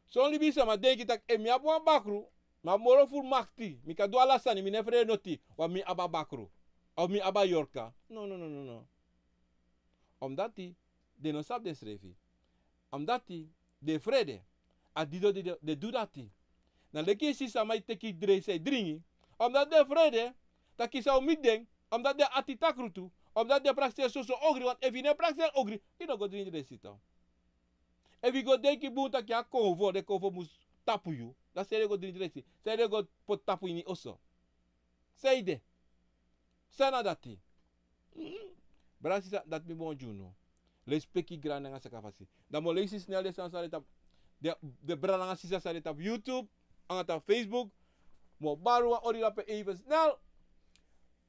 So libis maar denki tak e mi abu bakru. Ma moro ful makti. Mi ka do ala sani mi nefre noti. Wa mi aba bakru. Of mi aba yorka. No. Omdat die de no sap den schrevi. Omdat die de vrede. A dido de do dat die. Na leki si samai teki dre se dringi. Omdat de vrede. Taki sa umideng. Omdat de atitakrutu. Omdat de praxis so ogri. Want if je ne praxis ogri. Je no go dringi de sita. If je go denki boon tak ya konvo. De konvo mus tapu you. Dat se de go dringi de sita. Se de go pot tapu ini oso. Say de. Sana dati. Brasisa dat mi bon juno. Les peki gran nga sakafasi. Dan mo leisi snel de sansare tap de bralanga sisa sare tap YouTube, anga tap Facebook. Mo barua ori lape even snel.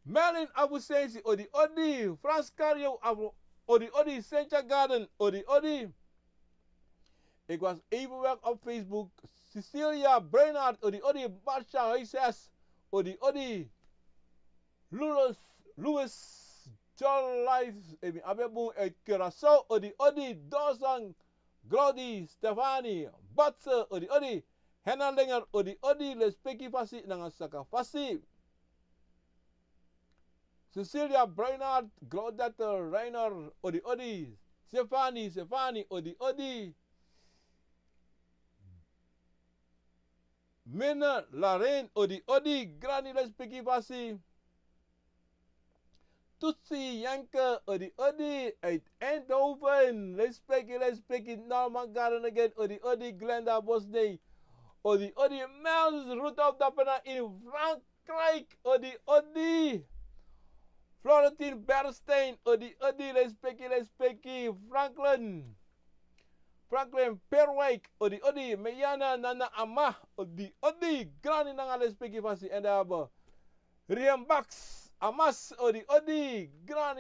Melin Abu Sensi odi Frans Cario Abu odi Sencha Garden odi. Ik was even weg op Facebook. Cecilia Brainard odi Barsha Huises odi Louis John Life, Abebu et Curaçao, odi, Dawson, Glody, Stefani, Batse, odi, Henalinger, odi, les Peki Fasi, Nangasaka Fasi. Cecilia Brainard, Claudette Reiner, odi, Stefani, odi. Minna Lorraine, odi, Granny les Peki Fasi. Tutsi Janke, odi, uit Eindhoven. Let's speak it, Norman Garden again, odi, Glenda Bosney. Odi, Mels, Rudolf Dappena in Frankrijk, odi. Florentine Bernstein, odi, let's speak it, Franklin Perwijk, odi, Meyana Nana Amah, odi, Granny Nanga let's speak it, Fasi, en daar hebben Rian Bax. Amas, odi,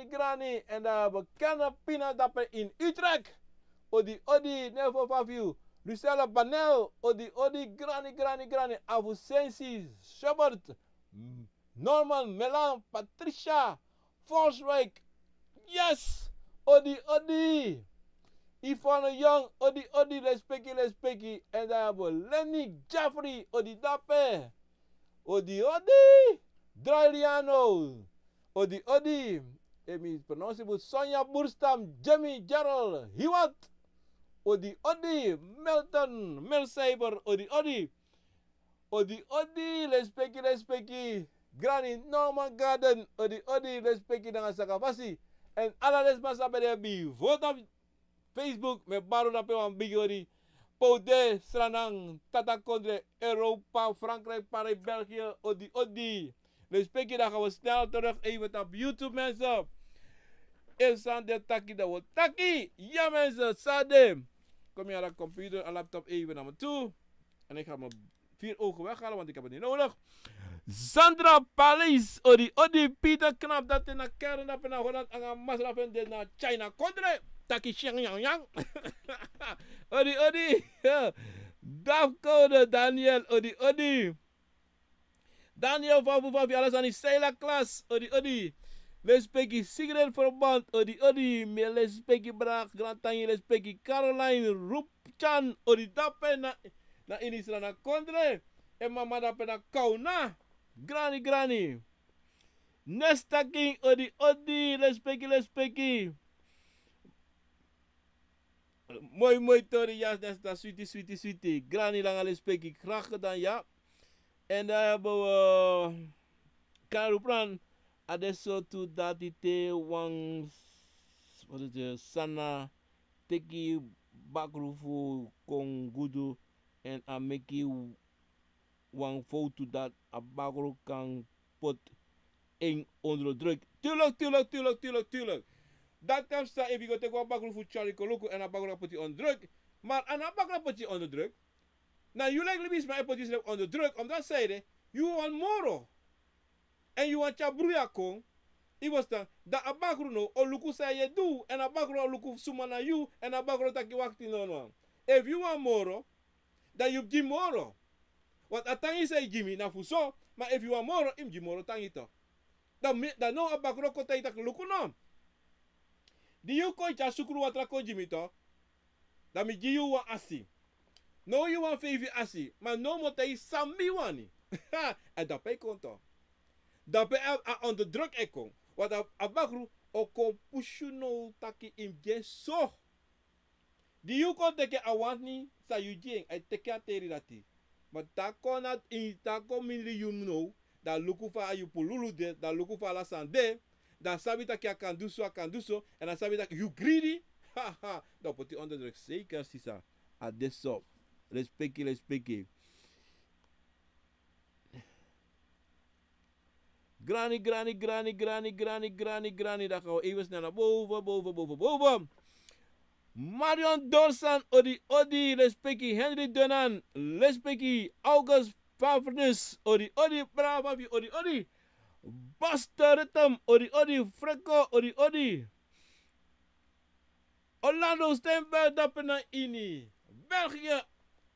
Granny, en daar bekende Pina Dapper in Utrecht. Odi, Nevo Faviu, Lucella Banel, odi, Granny, Avusensi, Schubert, Norman, Melan, Patricia, Forswijk, yes, odi, Yvonne Young, odi, let's speak, en daar hebben Lenny Jeffrey, odi, Dapper, odi, Draliano, odi, emi pronounceable Sonja Boerstam, Jimmy Gerald, Hiwat, odi, Melton, Melsaber, odi, let's speak, Granny Norman Garden, odi, let's speak, dengan Sakafasi, en alla les masa bede bi, vote op Facebook, me baro na pe wan bigi odi, Pode, Sranang, Tata Kondre, Europa, Frankrijk, Parijs, België, Odi, Odi. Dus spreken dan gaan we snel terug even op YouTube mensen. Is aan de taki dat we taki. Ja mensen, Sade. Kom je aan de computer en laptop even naar me toe. En ik ga mijn 4 ogen weghalen, want ik heb het niet nodig. Sandra Palis, Odi, Odi, Pieter Knap, dat in de kern, dat in Holland, en een masraf in de China Kondre. Taki Xiang Yang Yang. Odi, Odi. Dafcode, Daniel, Odi, Odi. Daniel van alles aan die Seila klas, Odi, Odi. Les peki Sigrid Verband, Odi, Odi. Me les peki Braak, Grantanje, les peki Caroline, Roepchan, Odi, Dape, na Inisra na Kondre. En mama dape na Kauna. Granny. Nesta King, Odi, Odi. Les peki. Mooi, Tori, ja, Nesta, sweetie. Granny lang les peki. Graag gedaan, ja. En daar hebben we Karupran. Adesso tu datite wang wat is het sana teki bakrufu kongudu en ameki wang foto dat abakru kan pot in onder druk. Tuurlijk. Dat kan staan if you go take bakrufu Charlie Koloko en abakru put onder druk. Maar aan abakru put onder druk. Nou, you like libis maar put je onder druk omdat zij you want moro. En je want je broer kon, ik was dan, dat abagro no, o luku say je do, en abagro luku suma na you, en abagro taki wakti no. If you want moro, dan you give moro. Want atangi say Jimmy na fuso, maar if you want moro, im give moro tangi to. Dan no abagro ko tay tak luku no. Di you ko cha sukru watra ko Jimmy to, dan mi give you wa asi. No you want favor asi, maar no mo tay sambi wani. En dat pay konto. Dat ben onder druk ekon. Want abagru oko pushu no taki im so. Die you kon teke awantni sa you jeng ai teke ateri dati. Maar tako na in tako minri you know da luku fa ayu pululu de da luku fa la sande da sabi taki akan duso en dan sabi taki you greedy. Dan put onder druk zeker sisa. Adesso. Respecti. Granny. Dat gaan we even snel naar boven. Marion Dorsan, Odi, respecti. Henry Dunan, respecti. August Favernus, Odi, brava, Odi. Buster Rhythm, Odi, Frecko, Odi. Orlando Steenberg, Dappena Ini. België,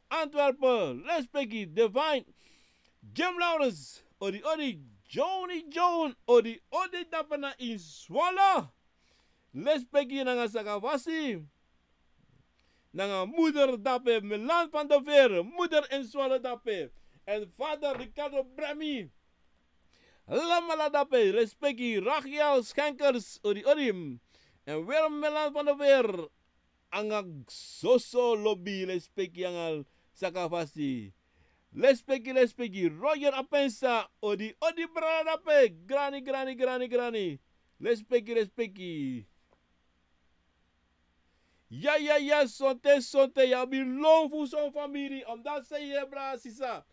Antwerpen, respecti. Divine. Jim Lawrence, Odi. Joan, Odi dapana in Swalla. Lespeki nanga Sakavasi. Nanga moeder dape, Milan van der Veer, moeder in Swalla dape. En vader Ricardo Bremi. Lamala dape, Lespeki, Rachel Schenkers, Odi. En Willem Milan van der Veer. Anga Soso Lobby, Lespeki anga Sakavasi. Lespeki, Roger Apensa, Odi bradape, Granny. Lespeki. Ja, sonte, ja, belong voor zo'n familie, omdat ze je bra sisa.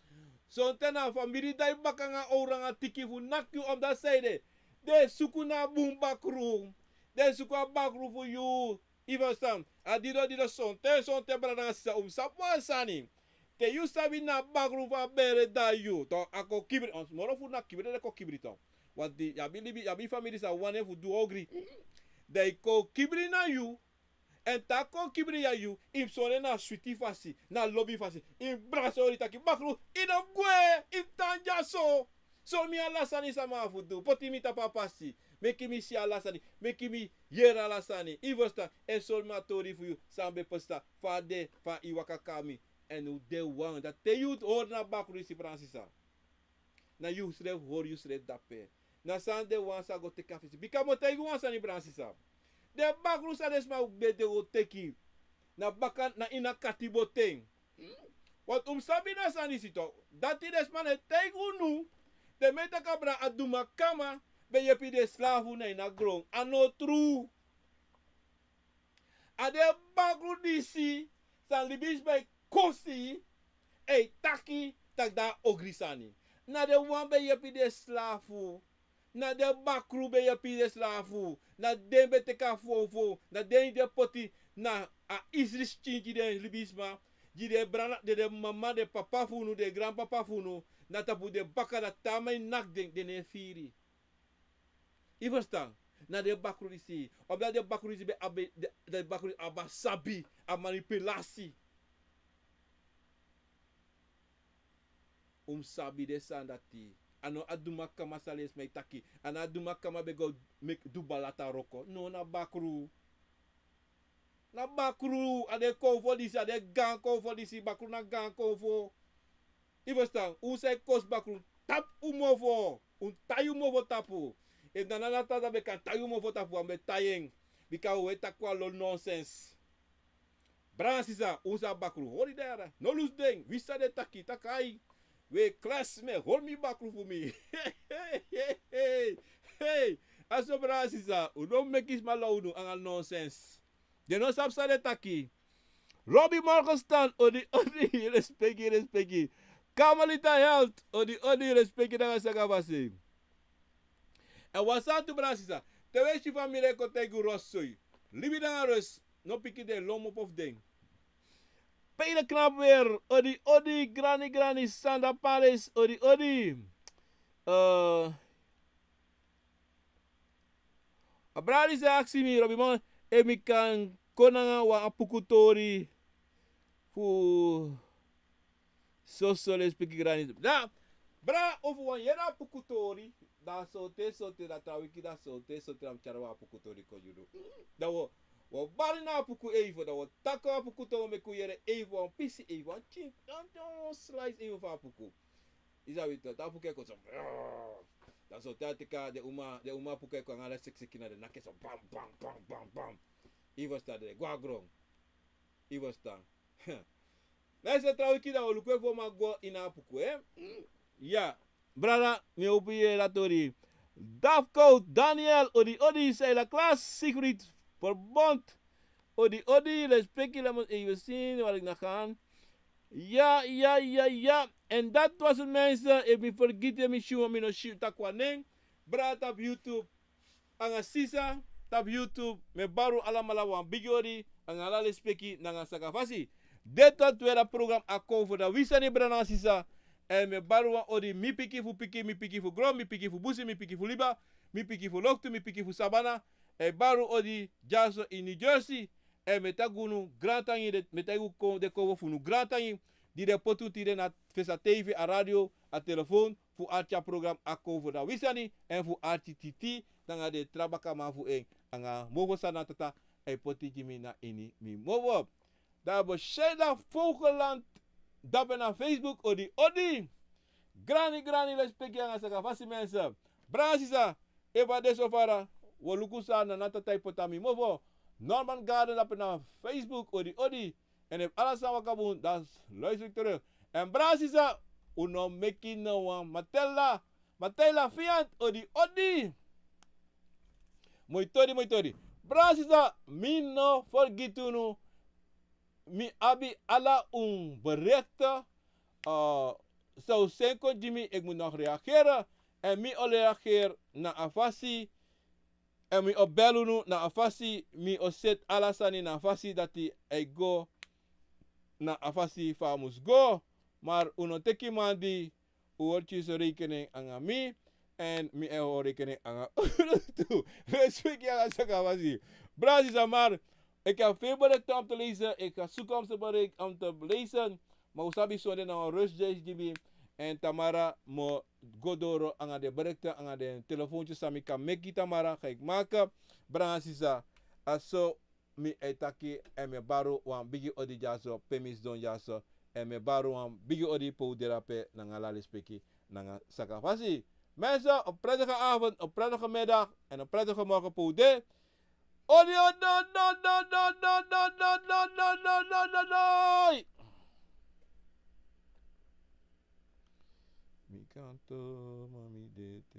Sonte na familie, dat je bakanga oranga tiki voor nakju, omdat ze de sukuna boom bakroom, de suka bakroom voor you, even stam. Adido, sonte brada sisa, sapwa sani. Te you sabi na bagru va bere da you to ako kibri ons moro fu na kibri de ko kibri to wat di ya bi family sa wane fu do ogri de ko kibri na you en ta ko kibri ya you im sone na sweetie fasi na lobby fasi im braso ri taki bagru ina gwe im tanja so mi ala sani sama fu do poti mi ta papasi meki mi si ala sani meki mi yera ala sani ivosta en sol ma tori fu you sambe posta fa de fa iwaka kami. En hoe de wang dat te you hoor na bakru si Fransisa. Na you schreef hoor you schreef dape. Na san de wang sa go te kafisi. Bika mo te you wang sa ni Fransisa. De bakru sa des ma bete go teki. Na bakan na ina katibo teng. Wat sabi na san isito. Dati des man e te you nu. De meta kabra aduma kama. Be ye pi de slavu na ina grong. Ano true. Ade bakru disi. San libis by kosi e taki tak da ogrisani. Na de wan be je de slafu. Na de bakru be je de slafu. Na den be te ka fofo. Na den de poti na a isris chinki de libisma. Di de brana de mama de papa funu de grandpapa funu. Na tapu de baka da tamai nak de ne firi. Je verstaan? Na de bakru disi. Omdat de bakru disi be abe de bakru aba sabi a manipulasi. Sabi de sandati. Ano aduma kama sales mai taki. Ana aduma kama be go make dubalata roko. No na bakru. Na bakru ade konfo disi ade gang konfo disi bakru na gang konfo. Je verstaan? Say kos bakru tap umofo. Tayu mofo tapu. E nanana tada be kan tayu mofo tapu ambe tayeng. Bika we takwa lo nonsense. Bransisa usa bakru. Hori dera. No lose ding. Visa de taki takai. We class me, hold me back for me. Hey. Aso Bransisa, u don't make this maloudu angal nonsense. De no sapsa de taki. Robbie Morgenstern, odi, respecti. Kamalita Health, odi, respecti na sagavasi. En wasatu Bransisa, te wees je familie kotegu rossoi. Libi na ros, no piki de lomo of ding. Peide knap weer. Odi, granny, Sandra Paris. Odi. Abradi se aksi mi, Robi man. Emi kan konanga wa apukutori. Fu. Sosole spiki granny. Da, bra, over wan yera apukutori. Da sote, da trawiki da sote, am charwa apukutori ko judo. Da wo. Wa bari na apuku evo, da wa tako apuku to me kuyere evo, an pisi evo, an chin, an slice evo fa apuku. Isa wito, ta apuku eko so, da so tatika de uma apuku eko ngala seksiki na de nake so, bam. Evo sta de, guagrong. Evo sta. Nese trawiki da wa lukwe fo ma go ina apuku, Ja, brada, mi opiye la tori. Dafko, Daniel, odi, say la klas, Sigrid, Verbond, odi, respectie, laat me even zien waar ik naar ga. Ja. En dat was het mensen. Ik ben vergeten me show me no shoot takwaneng. Brat op YouTube. Anga sisa. Op YouTube. Me baru alamala wan bigori. Anga la respectie nanga sakafasi. Dit was weer een programma akko voor de wisani brana sisa. En me baru wan odi mi piki fu grom, mi piki fu busi, mi piki fu liba, mi piki fu loktu, mi piki fu sabana. E baru odi jaso in New Jersey. E metagunu grantangi de metagu de kovo funu grantangi di de potu tire na fesa TV a radio a telefoon fu archa program a kovo da wisani en fu archi titi danga de trabaka ma fu eng anga movo sana tata e poti jimi na ini mi movo. Da bo Sheda Vogeland dapen na Facebook odi grani respecti anga saka fasi mensen. Bransisa eva desofara wo lukusa na nata tai potami movo. Norman Garden op na Facebook odi. En if alles aan wakabun, dan luister ik terug. En Bransisa, uno meki no wan Matella fiant odi. Moitori. Bransisa, mi no forgitunu. Mi abi ala berichten. Zo senko Jimmy, ik moet nog reageren. En mi al reageer na afasi. En mi opbellen na afasi. Mi oset alasani na afasi dat hij go na afasi famus go. Maar uno teki mandi. Uortje zo rekening aan mi. En mi eo rekening aan toe. Respect je aan zijn afasi. Bransisa maar. Ik heb veel berichten om te lezen. Ik ga zoeken om te lezen. Maar usabi so de na rush JGB. En Tamara mo godoro aan de berichten aan de telefoontjes sami kan meki Tamara ga ik maken. Bransisa aso mi etaki en me baru wan bigi odi jaso pemis don jaso en me baru wan bigi odi pouderape na ngalali speki na sakafasi. Mensen, een prettige avond, een prettige middag en een prettige morgen poude. Audio Mi canto, mami de